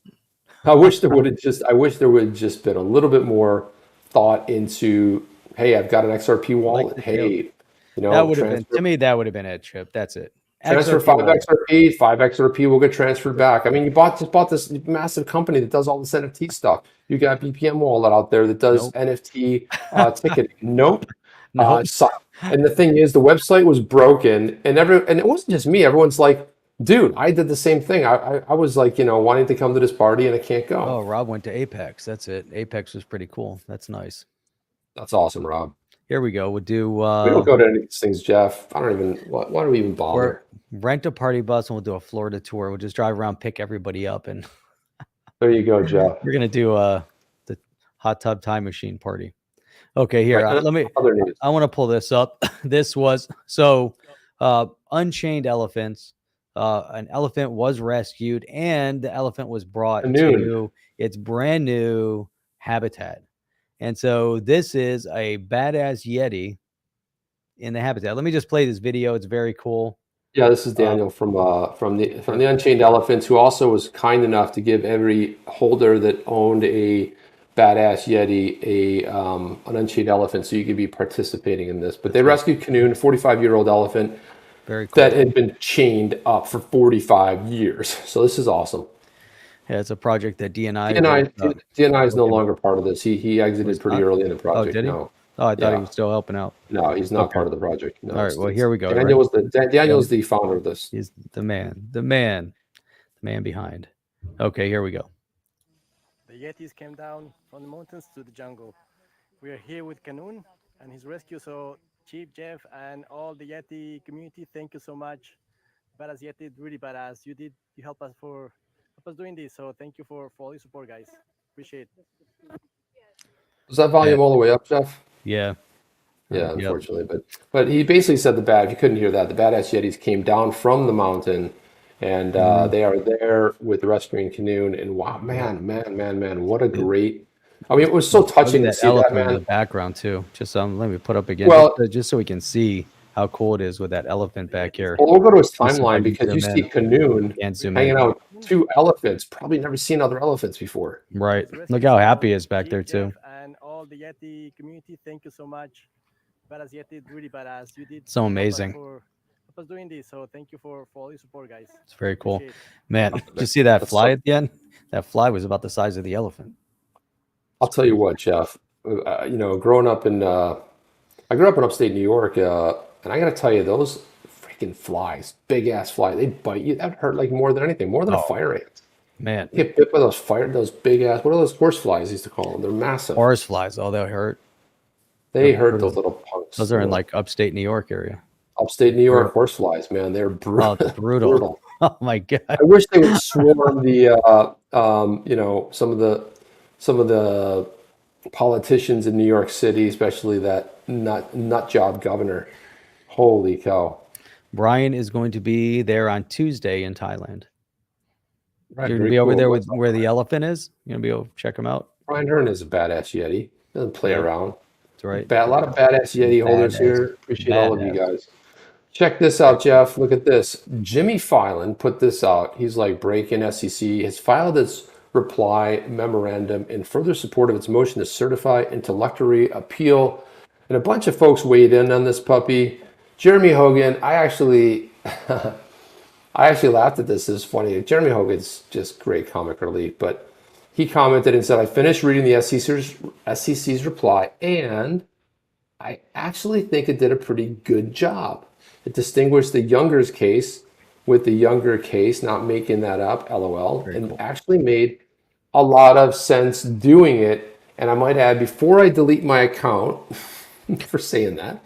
[SPEAKER 2] I wish there would have just been a little bit more thought into. Hey, I've got an XRP wallet. Hey,
[SPEAKER 1] that would have been to me. That would have been it, Chip. That's it.
[SPEAKER 2] Transfer 5 XRP will get transferred back. I mean, you just bought this massive company that does all this NFT stuff. You got BPM Wallet out there that does NFT ticketing. Nope. And the thing is, the website was broken, and it wasn't just me. Everyone's like, dude, I did the same thing. I was like, wanting to come to this party, and I can't go.
[SPEAKER 1] Oh, Rob went to Apex. That's it. Apex was pretty cool. That's nice.
[SPEAKER 2] That's awesome, Rob.
[SPEAKER 1] Here we go. We'll do.
[SPEAKER 2] We don't go to any of these things, Jeff. I don't even. Why do we even bother?
[SPEAKER 1] Rent a party bus and we'll do a Florida tour. We'll just drive around, pick everybody up, and
[SPEAKER 2] there you go, Jeff.
[SPEAKER 1] We're gonna do the hot tub time machine party. Okay, here. Let me. I want to pull this up. This was Unchained Elephants. An elephant was rescued, and the elephant was brought to its brand new habitat. And so this is a badass Yeti in the habitat. Let me just play this video. It's very cool.
[SPEAKER 2] Yeah, this is Daniel from the Unchained Elephants, who also was kind enough to give every holder that owned a badass Yeti an Unchained Elephant, so you could be participating in this. But they rescued Kanoon, a 45-year-old elephant that had been chained up for 45 years. So this is awesome.
[SPEAKER 1] Yeah, it's a project that DNI
[SPEAKER 2] is no longer part of this. He exited pretty early in the project.
[SPEAKER 1] Oh, did he? No. Oh, I thought he was still helping out.
[SPEAKER 2] No, he's not part of the project. No,
[SPEAKER 1] all right, well, here we go.
[SPEAKER 2] Daniel's the founder of this.
[SPEAKER 1] He's the man. Man behind. Okay, here we go.
[SPEAKER 4] The Yetis came down from the mountains to the jungle. We are here with Kanun and his rescue. So, Chief, Jeff, and all the Yeti community, thank you so much. Badass Yeti, really badass. You help us doing this. So, thank you for all your support, guys. Appreciate it.
[SPEAKER 2] Was that volume all the way up, Jeff?
[SPEAKER 1] Yeah.
[SPEAKER 2] Yeah, unfortunately, but he basically said if you couldn't hear that, the badass Yetis came down from the mountain, and they are there with rescuing Kanun. And wow, man, what a great! I mean, it was so touching to see that, man.
[SPEAKER 1] In the background too. Just let me put up again, just so we can see how cool it is with that elephant back here.
[SPEAKER 2] Well, we'll go to his timeline because you see Kanun hanging out with 2 elephants. Probably never seen other elephants before.
[SPEAKER 1] Right. Look how happy he is back there too.
[SPEAKER 4] And all the Yeti community, thank you so much. Badass Yeti, really badass.
[SPEAKER 1] So amazing.
[SPEAKER 4] Help us doing this. So thank you for all your support, guys.
[SPEAKER 1] It's very cool. Man, did you see that fly at the end? That fly was about the size of the elephant.
[SPEAKER 2] I'll tell you what, Jeff. Growing up I grew up in upstate New York, and I got to tell you, those freaking flies, big ass flies, they bite you. That hurt like more than anything, more than a fire ant.
[SPEAKER 1] Man,
[SPEAKER 2] you get bit by those big ass. What are those horse flies? I used to call them. They're massive.
[SPEAKER 1] Horse flies. Oh, they hurt.
[SPEAKER 2] They hurt those little punks.
[SPEAKER 1] Those are in like upstate New York area.
[SPEAKER 2] Upstate New York horse flies, man. They're brutal.
[SPEAKER 1] Oh, brutal. Oh my god.
[SPEAKER 2] I wish they would swarm the some of the politicians in New York City, especially that nut job governor. Holy cow.
[SPEAKER 1] Brian is going to be there on Tuesday in Thailand.
[SPEAKER 2] Right,
[SPEAKER 1] You're going to be over there with where the elephant is? You're going to be able to check him out?
[SPEAKER 2] Brian Hearn is a badass Yeti. Doesn't play around.
[SPEAKER 1] That's right.
[SPEAKER 2] A lot of badass Yeti holders here. Appreciate all of you guys. Check this out, Jeff. Look at this. Jimmy Fallon put this out. He's like breaking SEC. Has filed its reply memorandum in further support of its motion to certify interlocutory appeal. And a bunch of folks weighed in on this puppy. Jeremy Hogan, I actually laughed at this. This is funny. Jeremy Hogan's just great comic relief, but he commented and said, I finished reading the SEC's reply, and I actually think it did a pretty good job. It distinguished the Younger's case with the Younger case, not making that up, LOL, very and cool. Actually made a lot of sense doing it. And I might add, before I delete my account for saying that,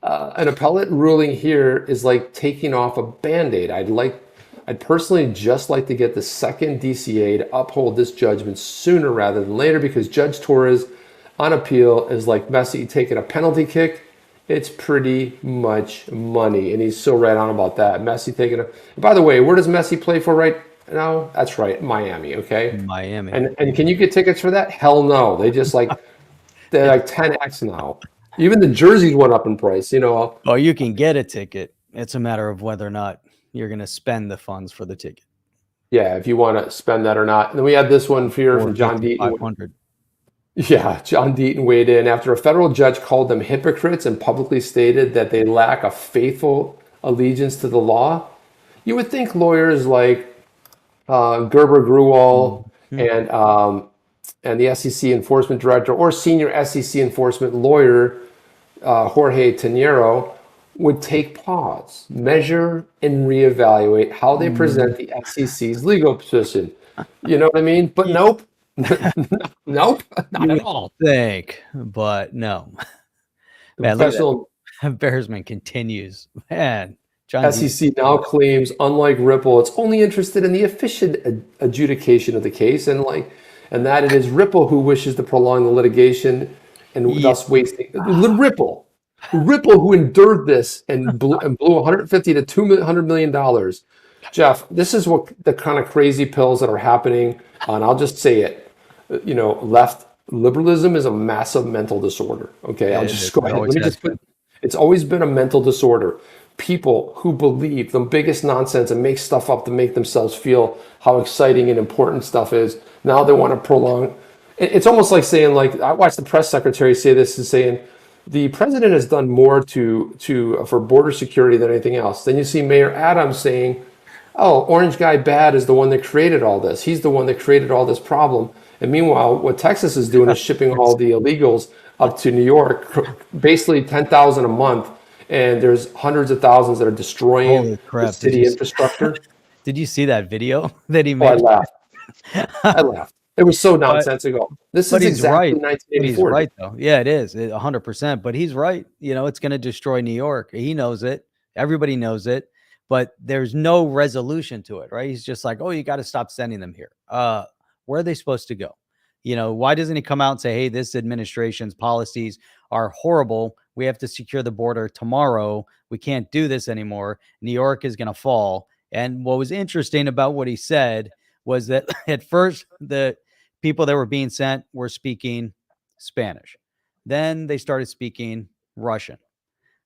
[SPEAKER 2] an appellate ruling here is like taking off a Band-Aid. I'd personally just like to get the second DCA to uphold this judgment sooner rather than later, because Judge Torres on appeal is like Messi taking a penalty kick. It's pretty much money, and he's so right on about that. Messi taking a. By the way, where does Messi play for right now? That's right, Miami. Okay,
[SPEAKER 1] Miami.
[SPEAKER 2] And can you get tickets for that? Hell no. They're like 10x now. Even the jerseys went up in price. Oh,
[SPEAKER 1] you can get a ticket. It's a matter of whether or not you're going to spend the funds for the ticket.
[SPEAKER 2] Yeah, if you want to spend that or not. And then we had this one here from John Deaton.
[SPEAKER 1] 500.
[SPEAKER 2] Yeah, John Deaton weighed in after a federal judge called them hypocrites and publicly stated that they lack a faithful allegiance to the law. You would think lawyers like Gerber Gruwall and the SEC enforcement director or senior SEC enforcement lawyer Jorge Tenero would take pause, measure, and reevaluate how they present the SEC's legal position. You know what I mean? But nope. Nope, not at all.
[SPEAKER 1] But no. Man, professional embarrassment continues. Man,
[SPEAKER 2] John SEC now claims, unlike Ripple, it's only interested in the efficient adjudication of the case, and that it is Ripple who wishes to prolong the litigation and thus wasting Ripple, who endured this and blew $150 to $200 million. Jeff, this is what the kind of crazy pills that are happening. And I'll just say it. Left liberalism is a massive mental disorder. Okay, I'll just go ahead. Let me just put. It's always been a mental disorder. People who believe the biggest nonsense and make stuff up to make themselves feel how exciting and important stuff is. Now they want to prolong. It's almost like saying, I watched the press secretary say this, and saying the president has done more for border security than anything else. Then you see Mayor Adams saying, oh, orange guy bad is the one that created all this. He's the one that created all this problem. And meanwhile, what Texas is doing is shipping all the illegals up to New York, basically 10,000 a month. And there's hundreds of thousands that are destroying the city infrastructure.
[SPEAKER 1] Did you see that video that he
[SPEAKER 2] Oh, I
[SPEAKER 1] made?
[SPEAKER 2] laughed. I laughed. It was so
[SPEAKER 1] But
[SPEAKER 2] nonsensical. This
[SPEAKER 1] but
[SPEAKER 2] is
[SPEAKER 1] he's
[SPEAKER 2] exactly
[SPEAKER 1] right. But he's
[SPEAKER 2] 1984.
[SPEAKER 1] right though. Yeah, it is 100%. But he's right. You know, it's going to destroy New York. He knows it. Everybody knows it. But there's no resolution to it, right? He's just like, oh, you got to stop sending them here. Where are they supposed to go? You know, why doesn't he come out and say, hey, this administration's policies are horrible. We have to secure the border tomorrow. We can't do this anymore. New York is going to fall. And what was interesting about what he said was that at first the people that were being sent were speaking Spanish. Then they started speaking Russian.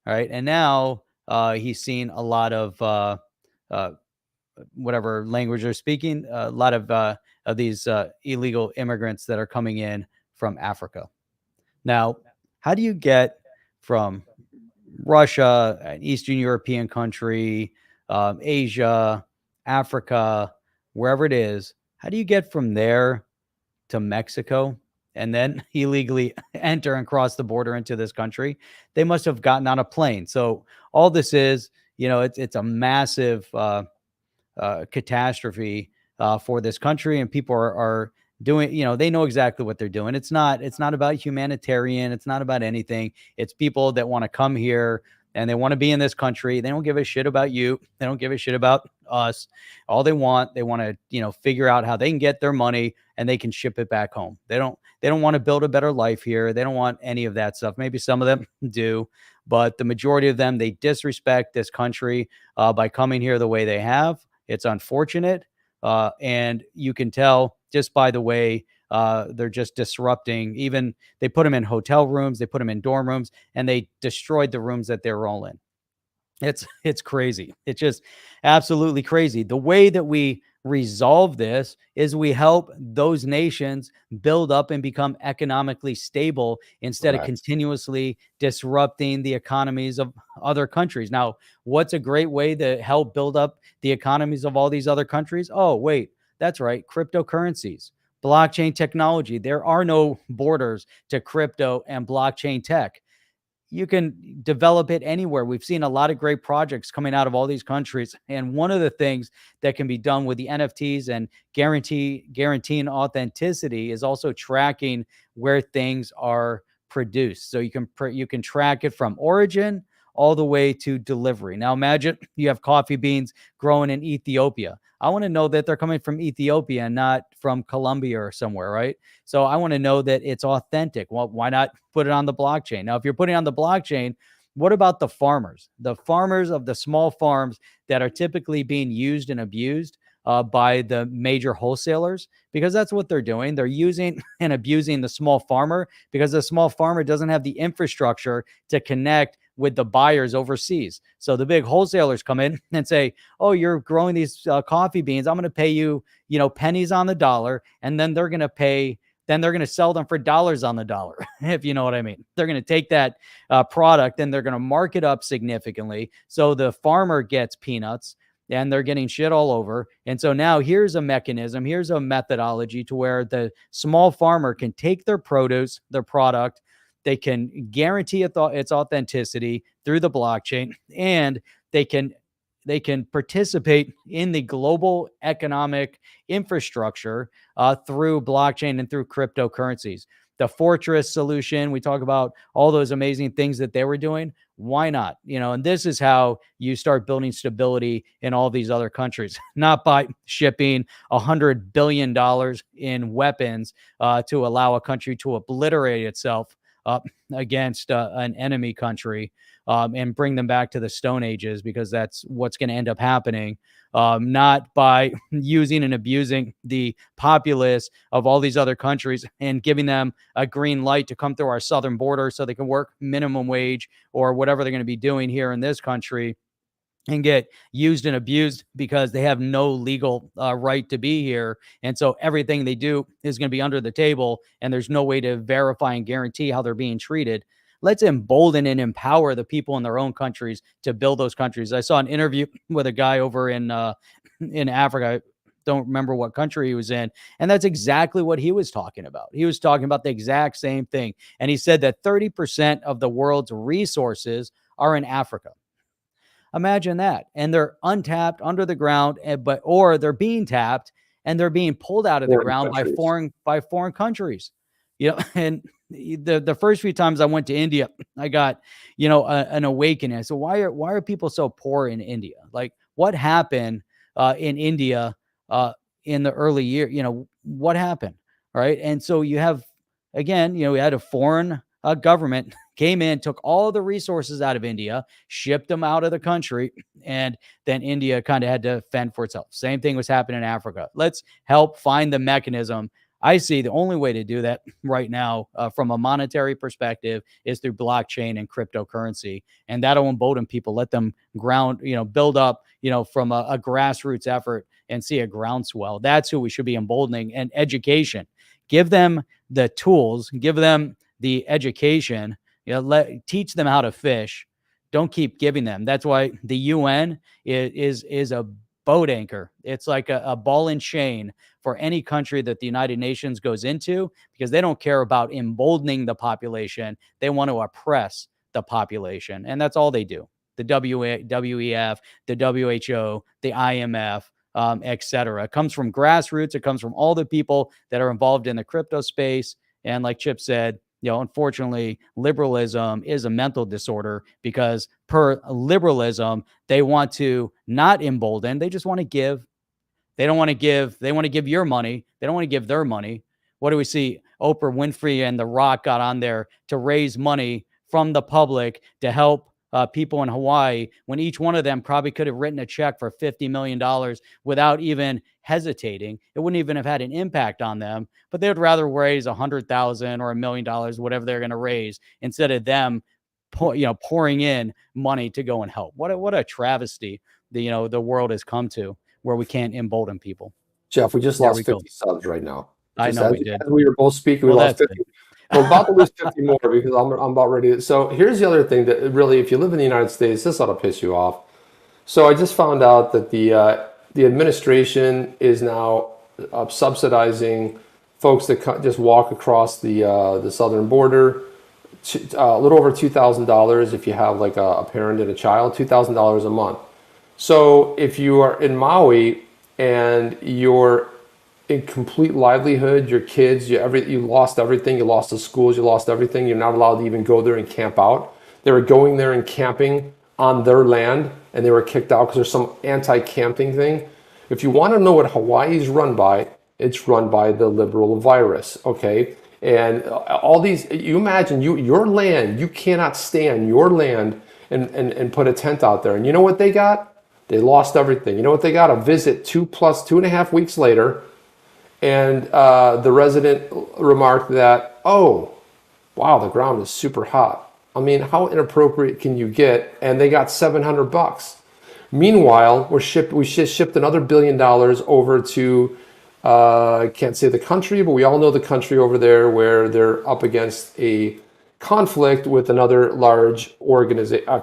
[SPEAKER 1] All right. And now he's seen a lot of uh, whatever language they're speaking, a lot of these illegal immigrants that are coming in from Africa. Now, how do you get from Russia, an Eastern European country, Asia, Africa, wherever it is, how do you get from there to Mexico and then illegally enter and cross the border into this country? They must have gotten on a plane. So all this is, you know, it's a massive catastrophe for this country, and people are doing, you know, they know exactly what they're doing. It's not about humanitarian. It's not about anything. It's people that want to come here and they want to be in this country. They don't give a shit about you. They don't give a shit about us. All they want to, you know, figure out how they can get their money and they can ship it back home. They don't want to build a better life here. They don't want any of that stuff. Maybe some of them do, but the majority of them, they disrespect this country by coming here the way they have. It's unfortunate. And you can tell just by the way they're just disrupting. Even they put them in hotel rooms, they put them in dorm rooms, and they destroyed the rooms that they're all in. It's crazy. It's just absolutely crazy. The way that we resolve this is we help those nations build up and become economically stable instead of continuously disrupting the economies of other countries. Now, what's a great way to help build up the economies of all these other countries? Oh, wait, that's right. Cryptocurrencies, blockchain technology. There are no borders to crypto and blockchain tech. You can develop it anywhere. We've seen a lot of great projects coming out of all these countries. And one of the things that can be done with the NFTs and guaranteeing authenticity is also tracking where things are produced. So you can track it from origin all the way to delivery. Now imagine you have coffee beans growing in Ethiopia. I want to know that they're coming from Ethiopia and not from Colombia or somewhere, right? So I want to know that it's authentic. Well, why not put it on the blockchain? Now, if you're putting it on the blockchain, what about the farmers? The farmers of the small farms that are typically being used and abused by the major wholesalers, because that's what they're doing. They're using and abusing the small farmer because the small farmer doesn't have the infrastructure to connect with the buyers overseas. So the big wholesalers come in and say, oh, you're growing these coffee beans. I'm going to pay you, you know, pennies on the dollar. And then they're going to sell them for dollars on the dollar, if you know what I mean. They're going to take that product and they're going to mark it up significantly. So the farmer gets peanuts and they're getting shit all over. And so now here's a mechanism, here's a methodology to where the small farmer can take their produce, their product, they can guarantee its authenticity through the blockchain, and they can participate in the global economic infrastructure through blockchain and through cryptocurrencies. The Fortress solution, we talk about all those amazing things that they were doing. Why not? You know, and this is how you start building stability in all these other countries, not by shipping $100 billion in weapons to allow a country to obliterate itself against an enemy country and bring them back to the Stone Ages, because that's what's going to end up happening. Not by using and abusing the populace of all these other countries and giving them a green light to come through our southern border so they can work minimum wage or whatever they're going to be doing here in this country and get used and abused because they have no legal right to be here. And so everything they do is going to be under the table and there's no way to verify and guarantee how they're being treated. Let's embolden and empower the people in their own countries to build those countries. I saw an interview with a guy over in Africa. I don't remember what country he was in. And that's exactly what he was talking about. He was talking about the exact same thing. And he said that 30% of the world's resources are in Africa. Imagine that. And they're untapped under the ground, or they're being tapped and they're being pulled out of the ground by foreign countries. And the first few times I went to India, I got, an awakening. So why are people so poor in India? Like, what happened in India in the early year? What happened? Right. And so you have, again, we had a foreign government came in, took all the resources out of India, shipped them out of the country, and then India kind of had to fend for itself. Same thing was happening in Africa. Let's help find the mechanism. I see the only way to do that right now from a monetary perspective is through blockchain and cryptocurrency. And that'll embolden people, let them build up, from a grassroots effort and see a groundswell. That's who we should be emboldening. And education. Give them the tools, give them the education, teach them how to fish. Don't keep giving them. That's why the UN is a boat anchor. It's like a ball and chain for any country that the United Nations goes into, because they don't care about emboldening the population. They want to oppress the population. And that's all they do. The WEF, the WHO, the IMF, etc. It comes from grassroots. It comes from all the people that are involved in the crypto space. And like Chip said, unfortunately, liberalism is a mental disorder, because per liberalism, they want to not embolden. They just want to give. They don't want to give. They want to give your money. They don't want to give their money. What do we see? Oprah Winfrey and The Rock got on there to raise money from the public to help people in Hawaii, when each one of them probably could have written a check for $50 million without even hesitating. It wouldn't even have had an impact on them, but they would rather raise $100,000 or $1 million, whatever they're going to raise, instead of them, pouring in money to go and help. What a travesty the world has come to, where we can't embolden people.
[SPEAKER 2] Jeff, we just lost 50 subs right now.
[SPEAKER 1] I know we did.
[SPEAKER 2] As we were both speaking, we lost 50. We're about to lose 50 more, because I'm about ready. So here's the other thing that really, if you live in the United States, this ought to piss you off. So I just found out that the administration is now subsidizing folks that just walk across the southern border. A little over $2,000 if you have like a parent and a child, $2,000 a month. So if you are in Maui and you're in complete livelihood, your kids, you lost everything, you lost the schools, you lost everything, you're not allowed to even go there and camp out. They were going there and camping on their land, and they were kicked out because there's some anti-camping thing. If you want to know what Hawaii is run by, it's run by the liberal virus, okay? And all these, you imagine your land, you cannot stand your land and put a tent out there. And you know what they got? They lost everything. You know what they got? A visit 2.5 weeks later. And the resident remarked that, oh, wow, the ground is super hot. I mean, how inappropriate can you get? And they got $700. Meanwhile, we just shipped another $1 billion over to, I can't say the country, but we all know the country over there, where they're up against a conflict with another large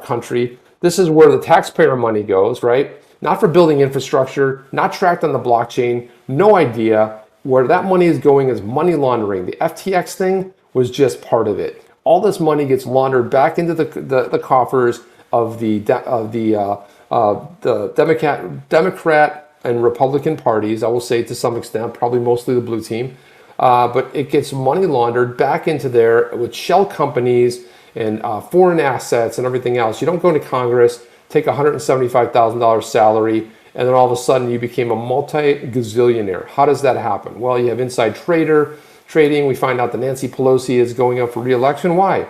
[SPEAKER 2] country. This is where the taxpayer money goes, right? Not for building infrastructure, not tracked on the blockchain, no idea. Where that money is going is money laundering. The FTX thing was just part of it. All this money gets laundered back into the coffers of the Democrat and Republican parties. I will say, to some extent, probably mostly the blue team, but it gets money laundered back into there with shell companies and foreign assets and everything else. You don't go into Congress, take $175,000 salary, and then all of a sudden you became a multi-gazillionaire. How does that happen? Well, you have inside trading. We find out that Nancy Pelosi is going up for re-election. Why?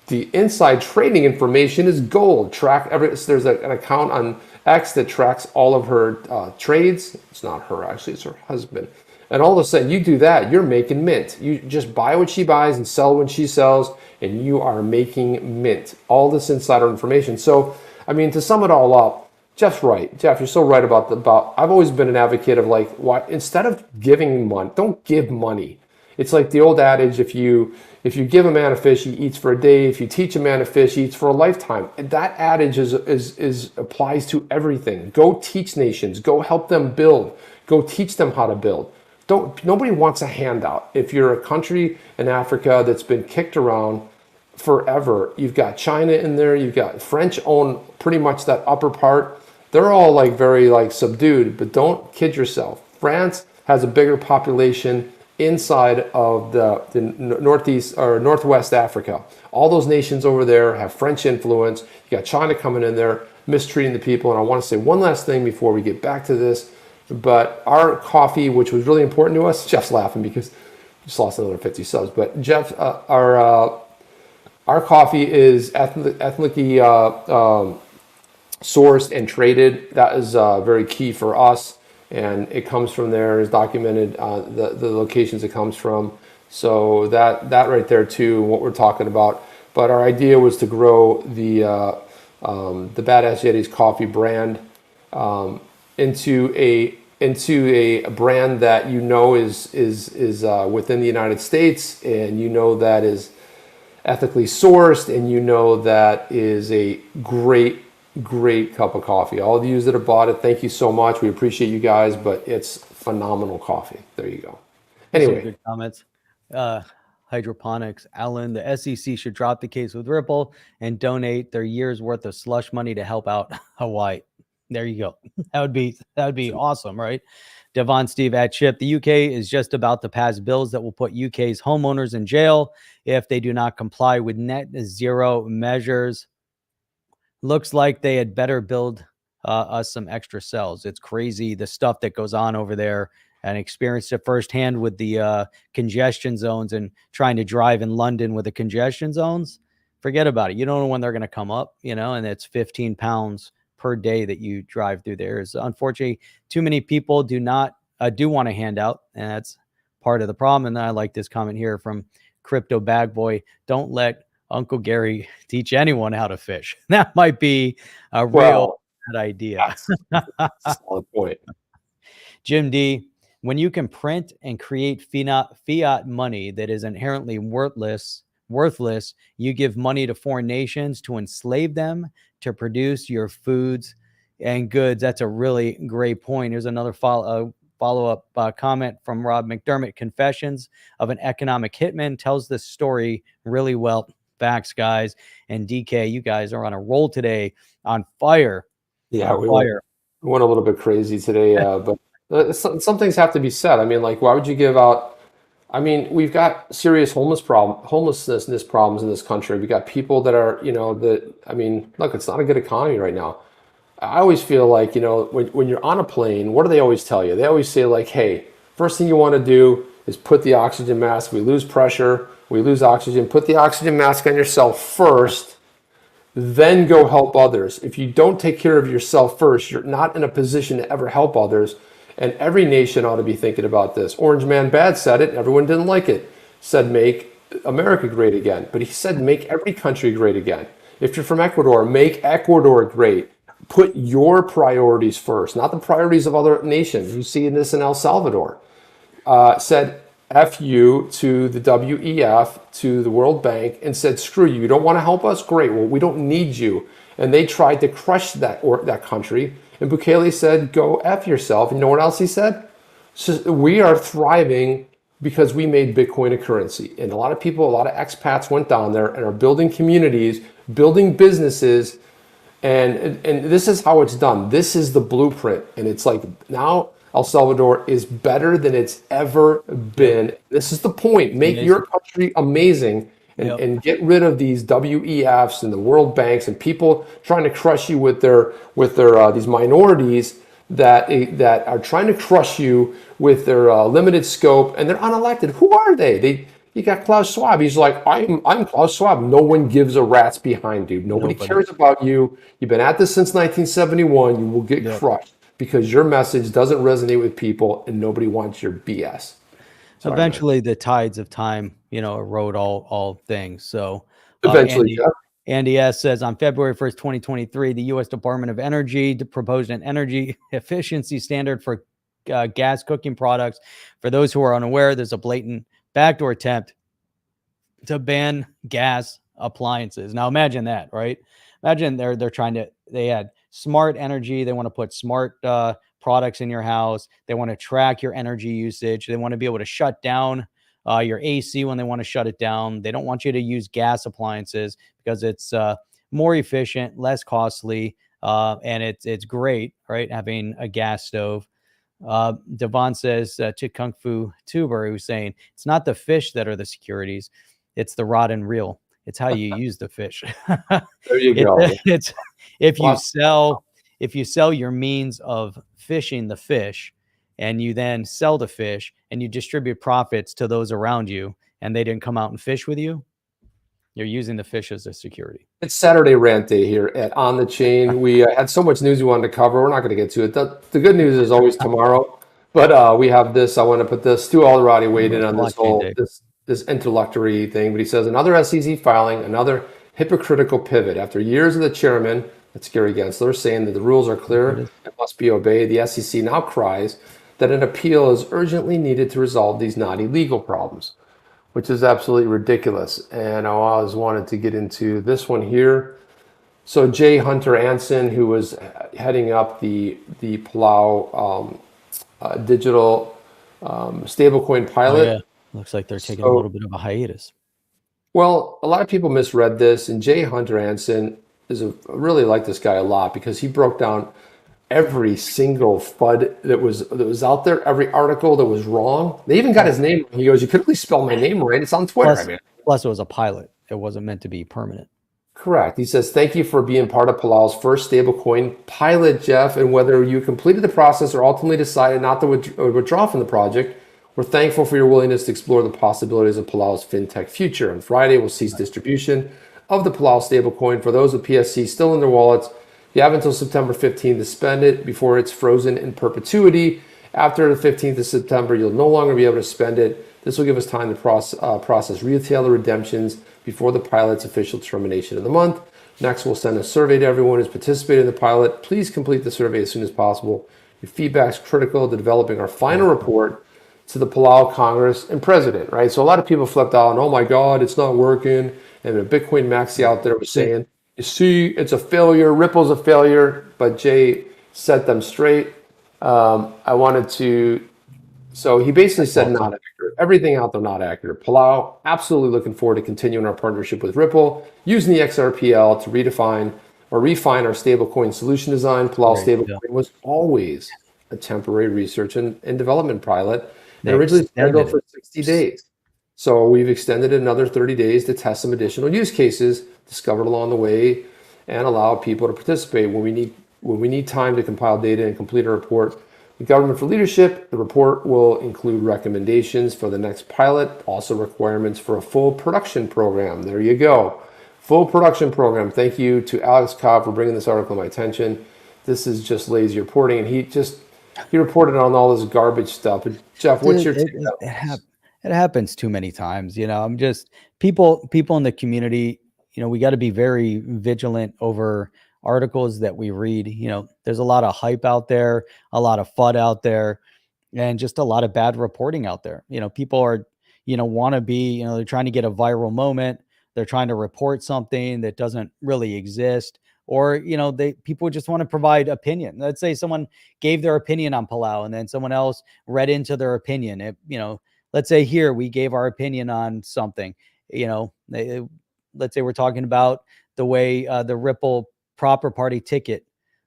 [SPEAKER 2] The inside trading information is gold. There's an account on X that tracks all of her trades. It's not her, actually, it's her husband. And all of a sudden you do that, you're making mint. You just buy what she buys and sell when she sells, and you are making mint. All this insider information. So, I mean, to sum it all up, Jeff's right. Jeff, you're so right about I've always been an advocate of, like, why instead of giving money, don't give money. It's like the old adage: if you give a man a fish, he eats for a day. If you teach a man a fish, he eats for a lifetime. And that adage applies to everything. Go teach nations. Go help them build. Go teach them how to build. Nobody wants a handout. If you're a country in Africa that's been kicked around, forever. You've got China in there. You've got French own pretty much that upper part. They're all like very like subdued, but don't kid yourself. France has a bigger population inside of the northeast or northwest Africa. All those nations over there have French influence. You got China coming in there, mistreating the people. And I want to say one last thing before we get back to this. But our coffee, which was really important to us, Jeff's laughing because we just lost another 50 subs. But Jeff, our coffee is ethnically sourced and traded. That is very key for us, and it comes from there. Is documented the locations it comes from. So that right there too, what we're talking about. But our idea was to grow the Badass Yetis coffee brand into a brand that is within the United States, and that is ethically sourced, and that is a great cup of coffee. All of you that have bought it, thank you so much. We appreciate you guys, but it's phenomenal coffee. There you go. Anyway,
[SPEAKER 1] some good comments. Hydroponics, Alan, the SEC should drop the case with Ripple and donate their year's worth of slush money to help out Hawaii. There you go. That would be awesome, right? Devon Steve at Chip. The UK is just about to pass bills that will put UK's homeowners in jail if they do not comply with net zero measures. Looks like they had better build us some extra cells. It's crazy the stuff that goes on over there, and experienced it firsthand with the congestion zones and trying to drive in London with the congestion zones. Forget about it. You don't know when they're going to come up, and it's 15 pounds per day that you drive through there. Is unfortunately too many people do want to hand out, and that's part of the problem. And I like this comment here from Crypto Bag Boy. Don't let Uncle Gary teach anyone how to fish. That might be a real bad idea.
[SPEAKER 2] That's a solid point.
[SPEAKER 1] Jim D, when you can print and create fiat money that is inherently worthless, you give money to foreign nations to enslave them to produce your foods and goods. That's a really great point. Here's another follow-up comment from Rob McDermott. Confessions of an Economic Hitman tells this story really well. Facts, guys. And DK, you guys are on a roll today. On fire.
[SPEAKER 2] Yeah, we went a little bit crazy today, but some things have to be said. I mean, like, why would you give out? I mean, we've got serious homelessness problems in this country. We got people that are, look, it's not a good economy right now. I always feel like, when you're on a plane, what do they always tell you? They always say, like, hey, first thing you want to do is put the oxygen mask. We lose pressure, we lose oxygen. Put the oxygen mask on yourself first, then go help others. If you don't take care of yourself first, you're not in a position to ever help others. And every nation ought to be thinking about this. Orange Man Bad said it, and everyone didn't like it. Said, make America great again. But he said, make every country great again. If you're from Ecuador, make Ecuador great. Put your priorities first, not the priorities of other nations. You see this in El Salvador. Said, F you to the WEF, to the World Bank, and said, screw you. You don't want to help us? Great. Well, we don't need you. And they tried to crush that country. And Bukele said, go F yourself. And you know what else he said? So we are thriving because we made Bitcoin a currency. And a lot of people, a lot of expats went down there and are building communities, building businesses. And this is how it's done. This is the blueprint. And it's like now El Salvador is better than it's ever been. This is the point. Make your country amazing. And get rid of these WEFs and the World Banks and people trying to crush you with their these minorities that are trying to crush you with their limited scope, and they're unelected. Who are they? You got Klaus Schwab. He's like, I'm Klaus Schwab. No one gives a rat's behind, dude. Nobody cares about you. You've been at this since 1971. You will get crushed because your message doesn't resonate with people, and nobody wants your BS. Sorry,
[SPEAKER 1] eventually, the tides of time, erode all things. So
[SPEAKER 2] eventually,
[SPEAKER 1] Andy S. says on February 1st, 2023, the U.S. Department of Energy proposed an energy efficiency standard for gas cooking products. For those who are unaware, there's a blatant backdoor attempt to ban gas appliances. Now imagine that, right? Imagine they had smart energy. They want to put smart products in your house. They want to track your energy usage. They want to be able to shut down your AC when they want to shut it down. They don't want you to use gas appliances because it's more efficient, less costly, and it's great, right? Having a gas stove. Devon says to Kung Fu Tuber, who's saying it's not the fish that are the securities, it's the rod and reel. It's how you use the fish.
[SPEAKER 2] There you go.
[SPEAKER 1] It's if you sell your means of fishing the fish, and you then sell the fish and you distribute profits to those around you, and they didn't come out and fish with you, you're using the fish as a security.
[SPEAKER 2] It's Saturday Rant Day here at On the Chain. We had so much news we wanted to cover. We're not going to get to it. The good news is always tomorrow, but we have this. I want to put this. Stu Alderati weighed in on this whole this interlocutory thing, but he says another SEC filing, another hypocritical pivot after years of the chairman, that's Gary Gensler, saying that the rules are clear and must be obeyed. The SEC now cries that an appeal is urgently needed to resolve these knotty legal problems, which is absolutely ridiculous. And I always wanted to get into this one here. So Jay Hunter Anson, who was heading up the Palau digital stablecoin pilot.
[SPEAKER 1] Oh, yeah. Looks like they're taking a little bit of a hiatus.
[SPEAKER 2] Well, a lot of people misread this, and Jay Hunter Anson I really like this guy a lot because he broke down every single FUD that was out there, every article that was wrong. They even got his name. He goes, "You could at least spell my name right. It's on Twitter."
[SPEAKER 1] Plus, it was a pilot. It wasn't meant to be permanent.
[SPEAKER 2] Correct. He says, "Thank you for being part of Palau's first stablecoin pilot, Jeff. And whether you completed the process or ultimately decided not to withdraw from the project, we're thankful for your willingness to explore the possibilities of Palau's fintech future. On Friday, we'll cease distribution of the Palau stablecoin for those with PSC still in their wallets. You have until September 15th to spend it before it's frozen in perpetuity. After the 15th of September, you'll no longer be able to spend it. This will give us time to process retailer redemptions before the pilot's official termination of the month. Next, we'll send a survey to everyone who's participated in the pilot. Please complete the survey as soon as possible. Your feedback is critical to developing our final report to the Palau Congress and President," right? So a lot of people flipped out, and oh my God, it's not working. And a Bitcoin maxi out there was saying, "You see, it's a failure. Ripple's a failure." But Jay set them straight. So he basically said not accurate. Everything out there not accurate. Palau, absolutely looking forward to continuing our partnership with Ripple, using the XRPL to refine our stablecoin solution design. Palau stablecoin was always a temporary research and development pilot, and originally scheduled for 60 days. So we've extended another 30 days to test some additional use cases discovered along the way and allow people to participate. When we need time to compile data and complete a report with Government for Leadership, the report will include recommendations for the next pilot, also requirements for a full production program. There you go. Full production program. Thank you to Alex Cobb for bringing this article to my attention. This is just lazy reporting, and he reported on all this garbage stuff. But Jeff, what's your take on this?
[SPEAKER 1] It happens too many times. I'm just people in the community, we got to be very vigilant over articles that we read. There's a lot of hype out there, a lot of FUD out there, and just a lot of bad reporting out there. People are, want to be, they're trying to get a viral moment. They're trying to report something that doesn't really exist. Or, people just want to provide opinion. Let's say someone gave their opinion on Palau and then someone else read into their opinion. Let's say here we gave our opinion on something, let's say we're talking about the way the Ripple proper party ticket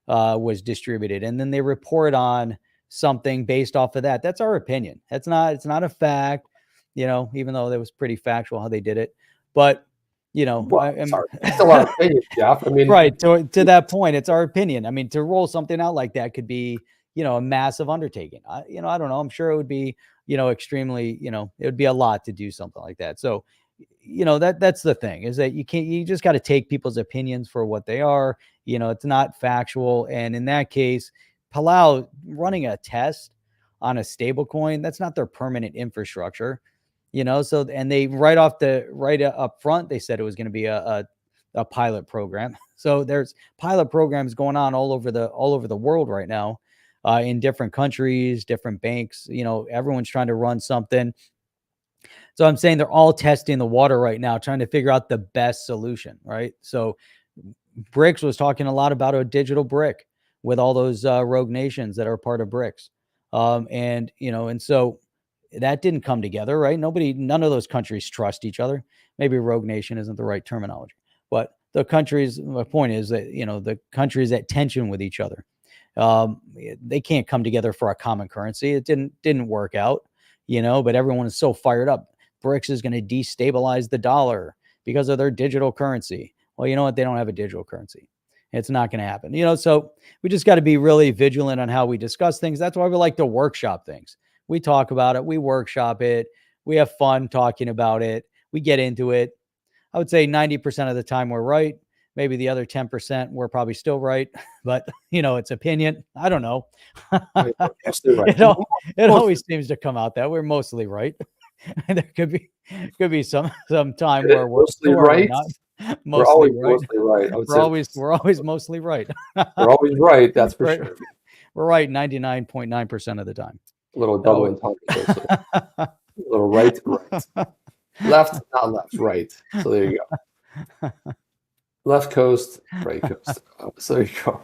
[SPEAKER 1] was distributed. And then they report on something based off of that. That's our opinion. It's not a fact, even though that was pretty factual how they did it. But,
[SPEAKER 2] it's still our opinion, Jeff.
[SPEAKER 1] Right. To that point, it's our opinion. To roll something out like that could be, a massive undertaking. I don't know. I'm sure it would be, extremely, it would be a lot to do something like that. So, that's the thing is that you just got to take people's opinions for what they are. It's not factual. And in that case, Palau running a test on a stable coin, that's not their permanent infrastructure, so, and they right up front, they said it was going to be a pilot program. So there's pilot programs going on all over the world right now. In different countries, different banks, everyone's trying to run something. So I'm saying they're all testing the water right now, trying to figure out the best solution, right? So BRICS was talking a lot about a digital brick with all those rogue nations that are part of BRICS. And so that didn't come together, right? None of those countries trust each other. Maybe rogue nation isn't the right terminology, but my point is that, the countries at tension with each other, they can't come together for a common currency. It didn't work out, but everyone is so fired up. BRICS is going to destabilize the dollar because of their digital currency. Well, you know what? They don't have a digital currency. It's not going to happen. So we just got to be really vigilant on how we discuss things. That's why we like to workshop things. We talk about it. We workshop it. We have fun talking about it. We get into it. I would say 90% of the time we're right. Maybe the other 10% we're probably still right, but it's opinion. I don't know.
[SPEAKER 2] Right.
[SPEAKER 1] It always seems to come out that we're mostly right. And there could be some time where we're
[SPEAKER 2] mostly right.
[SPEAKER 1] We're always
[SPEAKER 2] mostly right.
[SPEAKER 1] We're always mostly right.
[SPEAKER 2] We're always right. That's for
[SPEAKER 1] right.
[SPEAKER 2] sure.
[SPEAKER 1] We're right 99.9% of the time.
[SPEAKER 2] A little double entendre. A little right. Left, not left, right. So there you go. Left coast, right coast. So there you go.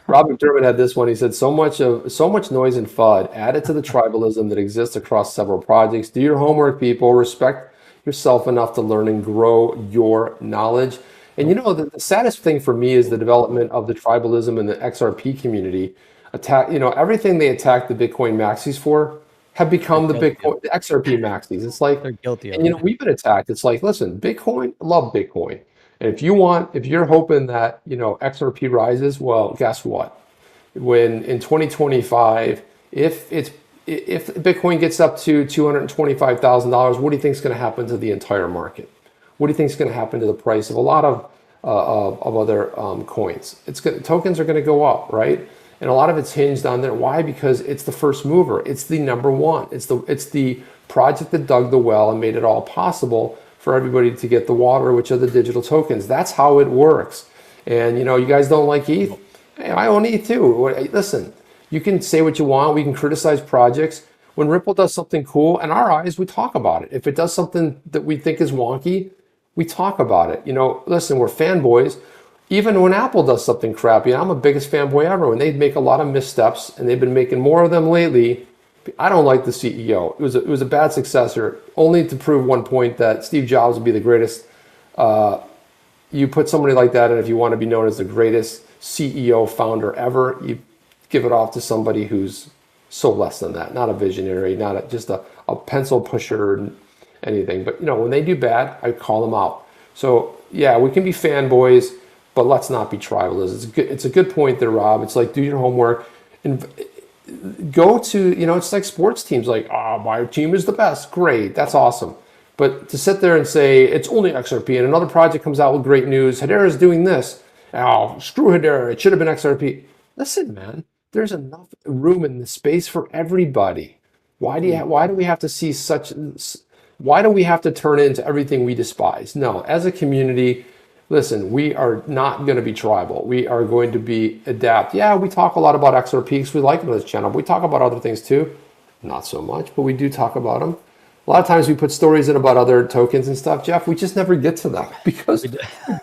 [SPEAKER 2] Rob McDermott had this one. He said, so much noise and FUD added to the tribalism that exists across several projects. Do your homework, people. Respect yourself enough to learn and grow your knowledge. And the saddest thing for me is the development of the tribalism in the XRP community. Everything they attack the Bitcoin maxis for have become the XRP maxis. It's like
[SPEAKER 1] they're guilty.
[SPEAKER 2] And we've been attacked. It's like, listen, Bitcoin, love Bitcoin. And if you're hoping that, XRP rises, well, guess what? When in 2025, if Bitcoin gets up to $225,000, what do you think is going to happen to the entire market? What do you think is going to happen to the price of a lot of other coins? Tokens are going to go up, right? And a lot of it's hinged on there. Why? Because it's the first mover. It's the number one. It's the project that dug the well and made it all possible for everybody to get the water, which are the digital tokens. That's how it works. And you guys don't like ETH. Hey, I own ETH too. Listen, you can say what you want. We can criticize projects. When Ripple does something cool, in our eyes, we talk about it. If it does something that we think is wonky, we talk about it. Listen, we're fanboys. Even when Apple does something crappy, I'm the biggest fanboy ever. When they make a lot of missteps, and they've been making more of them lately, I don't like the CEO. It was a bad successor, only to prove one point that Steve Jobs would be the greatest. You put somebody like that, and if you want to be known as the greatest CEO founder ever, you give it off to somebody who's so less than that. Not a visionary, not just a pencil pusher, anything. But when they do bad, I call them out. So yeah, we can be fanboys, but let's not be tribalists. It's a good point there, Rob. It's like, do your homework and go to, it's like sports teams, like, my team is the best. Great. That's awesome. But to sit there and say it's only XRP and another project comes out with great news, Hedera is doing this. Oh, screw Hedera. It should have been XRP. Listen, man, there's enough room in the space for everybody. Why do we have to turn into everything we despise? No, as a community, listen, we are not going to be tribal. We are going to adapt. Yeah, we talk a lot about XRP because we like it on this channel. But we talk about other things too. Not so much, but we do talk about them. A lot of times we put stories in about other tokens and stuff, Jeff. We just never get to them because we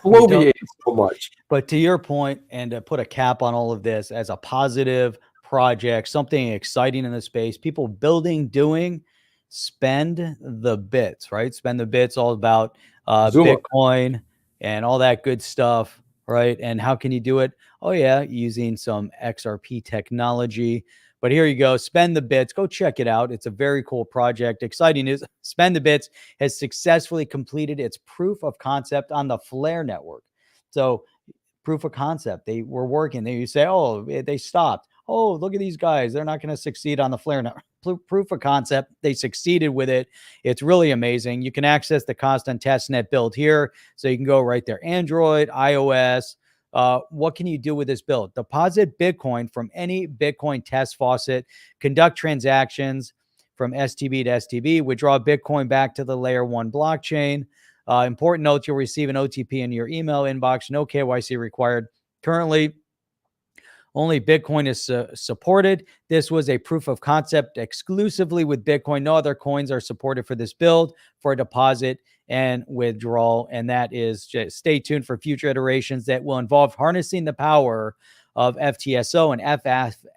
[SPEAKER 2] bloviate so much.
[SPEAKER 1] But to your point, and to put a cap on all of this as a positive project, something exciting in the space, people building, doing, SpendTheBits, right? SpendTheBits, all about Bitcoin and all that good stuff, right? And how can you do it? Oh yeah, using some XRP technology. But here you go, SpendTheBits. Go check it out. It's a very cool project. Exciting news. SpendTheBits has successfully completed its proof of concept on the Flare network. So proof of concept, they were working. You say, oh, they stopped. Oh, look at these guys. They're not going to succeed on the Flare network. Proof of concept. They succeeded with it. It's really amazing. You can access the constant testnet build here. So you can go right there. Android, iOS. What can you do with this build? Deposit Bitcoin from any Bitcoin test faucet, conduct transactions from STB to STB, withdraw Bitcoin back to the layer 1 blockchain. Important note, you'll receive an OTP in your email inbox. No KYC required. Currently, only Bitcoin is supported. This was a proof of concept exclusively with Bitcoin. No other coins are supported for this build for a deposit and withdrawal. And that is just stay tuned for future iterations that will involve harnessing the power of FTSO and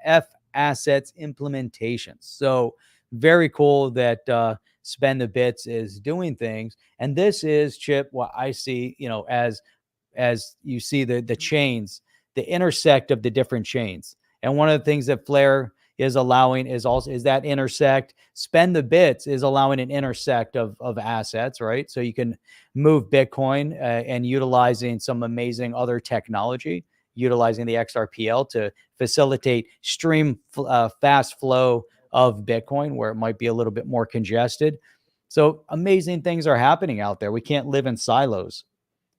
[SPEAKER 1] F assets implementations. So very cool that Spend the Bits is doing things. And this is, Chip, what I see, as you see the chains, the intersect of the different chains. And one of the things that Flare is allowing is that intersect. Spend the Bits is allowing an intersect of assets, right? So you can move Bitcoin and utilizing some amazing other technology, utilizing the XRPL to facilitate fast flow of Bitcoin where it might be a little bit more congested. So amazing things are happening out there. We can't live in silos.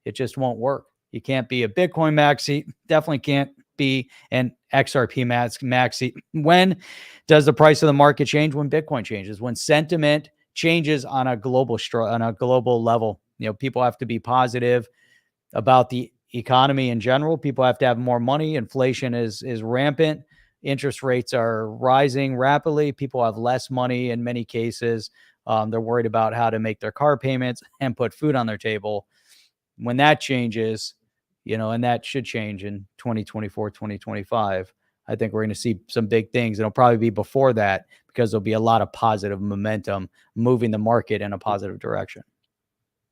[SPEAKER 1] It just won't work. You can't be a Bitcoin maxi. Definitely can't be an XRP maxi. When does the price of the market change? When Bitcoin changes, when sentiment changes on a global level. People have to be positive about the economy in general. People have to have more money. Inflation is rampant. Interest rates are rising rapidly. People have less money in many cases. They're worried about how to make their car payments and put food on their table. When that changes, and that should change in 2024, 2025, I think we're going to see some big things. It'll probably be before that because there'll be a lot of positive momentum moving the market in a positive direction.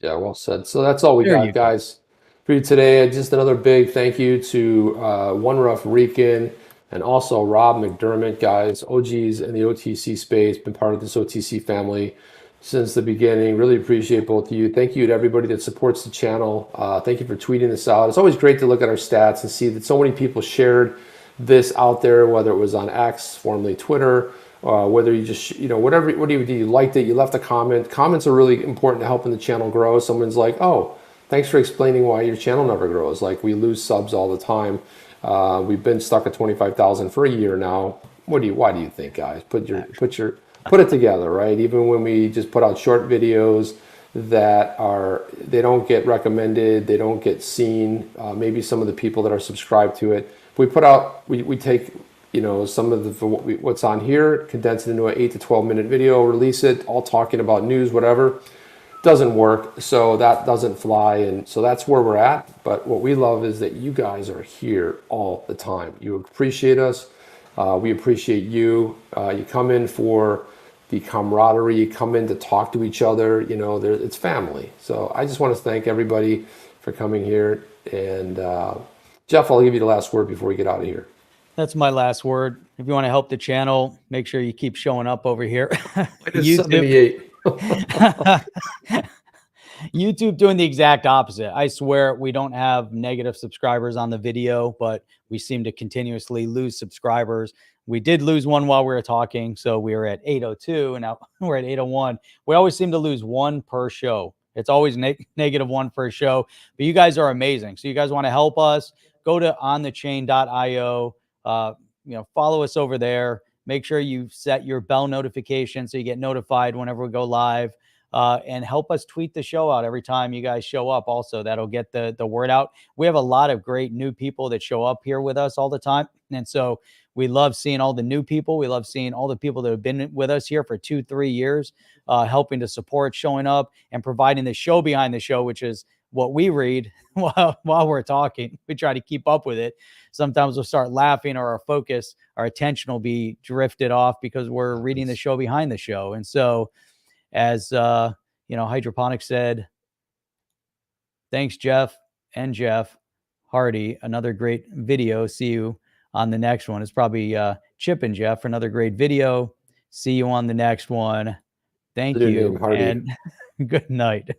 [SPEAKER 2] Yeah, well said. So that's all we got, guys, for you today. Just another big thank you to One Rough Rican and also Rob McDermott, guys, OGs in the OTC space, been part of this OTC family since the beginning. Really appreciate both of you. Thank you to everybody that supports the channel. Thank you for tweeting this out. It's always great to look at our stats and see that so many people shared this out there, whether it was on X, formerly Twitter, whether you just, whatever you liked it, you left a comment. Comments are really important to helping the channel grow. Someone's like, oh, thanks for explaining why your channel never grows. Like, we lose subs all the time. We've been stuck at 25,000 for a year now. Why do you think, guys? Put it together, right? Even when we just put out short videos they don't get recommended, they don't get seen. Maybe some of the people that are subscribed to it, we take some of what's on here, condense it into an 8 to 12 minute video, release it, all talking about news, whatever. Doesn't work, so that doesn't fly, and so that's where we're at. But what we love is that you guys are here all the time. You appreciate us. We appreciate you. You come in for the camaraderie. You come in to talk to each other. It's family. So I just want to thank everybody for coming here. And Jeff, I'll give you the last word before we get out of here. That's my last word. If you want to help the channel, make sure you keep showing up over here. YouTube doing the exact opposite. I swear we don't have negative subscribers on the video, but we seem to continuously lose subscribers. We did lose one while we were talking, so we were at 802 and now we're at 801. We always seem to lose one per show. It's always negative one per show, but you guys are amazing. So you guys want to help us, go to onthechain.io, follow us over there. Make sure you set your bell notification so you get notified whenever we go live, and help us tweet the show out every time you guys show up. Also, that'll get the word out. We have a lot of great new people that show up here with us all the time. And so we love seeing all the new people. We love seeing all the people that have been with us here for 2-3 years, helping to support, showing up and providing the show behind the show, which is what we read while we're talking. We try to keep up with it. Sometimes we'll start laughing or our attention will be drifted off because we're reading the show behind the show. And so as, Hydroponics said, thanks, Jeff and Jeff Hardy. Another great video. See you on the next one. It's probably Chip and Jeff for another great video. See you on the next one. Thank you. And good night.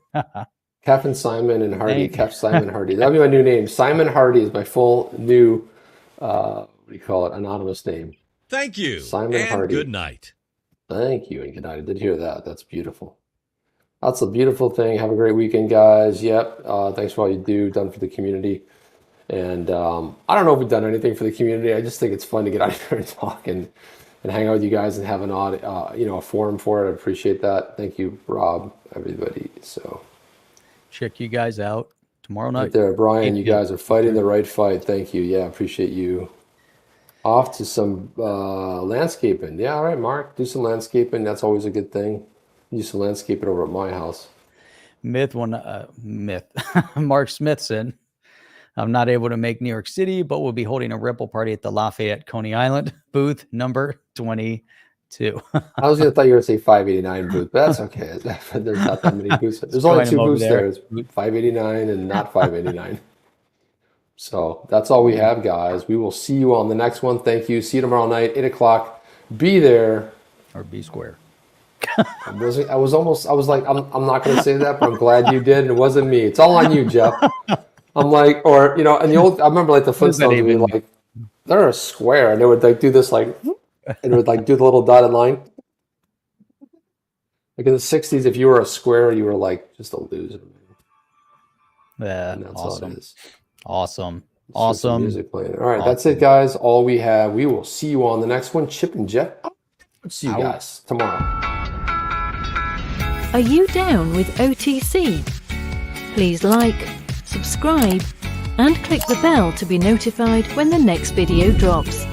[SPEAKER 2] Captain Simon and Hardy. Cap Simon Hardy. That'll be my new name. Simon Hardy is my full new, anonymous name.
[SPEAKER 5] Thank you.
[SPEAKER 2] Simon Hardy.
[SPEAKER 5] Good night.
[SPEAKER 2] Thank you and good night. I did hear that. That's beautiful. That's a beautiful thing. Have a great weekend, guys. Yep. Thanks for all you done for the community. And I don't know if we've done anything for the community. I just think it's fun to get out here and talk and hang out with you guys and have a forum for it. I appreciate that. Thank you, Rob, everybody. So
[SPEAKER 1] check you guys out tomorrow night.
[SPEAKER 2] Right there, Brian, you guys are fighting the right fight. Thank you. Yeah, appreciate you. Off to some landscaping. Yeah, all right, Mark. Do some landscaping. That's always a good thing. Do some landscaping over at my house.
[SPEAKER 1] Myth. Mark Smithson. I'm not able to make New York City, but we'll be holding a Ripple party at the Lafayette Coney Island booth number 22. too.
[SPEAKER 2] I was gonna thought you were gonna say 589 booth, but that's okay. There's not that many booths. There's only
[SPEAKER 1] Join 'em
[SPEAKER 2] two
[SPEAKER 1] over
[SPEAKER 2] booths
[SPEAKER 1] there.
[SPEAKER 2] there. It's 589 and not 589. So that's all we have, guys. We will see you on the next one. Thank you. See you tomorrow night, 8 o'clock. Be there.
[SPEAKER 1] Or B square.
[SPEAKER 2] I was like, I'm not going to say that, but I'm glad you did. And it wasn't me. It's all on you, Jeff. I'm like, or, you know, and I remember like the Flintstones would be like, they're a square. And they would like do this, like, and it would like do the little dotted line. Like in the 60s, if you were a square, you were like just a loser.
[SPEAKER 1] Yeah.
[SPEAKER 2] And that's
[SPEAKER 1] Awesome.
[SPEAKER 2] all it is.
[SPEAKER 1] Awesome.
[SPEAKER 2] It's just some
[SPEAKER 1] Awesome.
[SPEAKER 2] music playing. All right. That's it, guys. All we have. We will see you on the next one. Chip and Jeff. See you guys tomorrow.
[SPEAKER 3] Are you down with OTC? Please like, subscribe, and click the bell to be notified when the next video drops.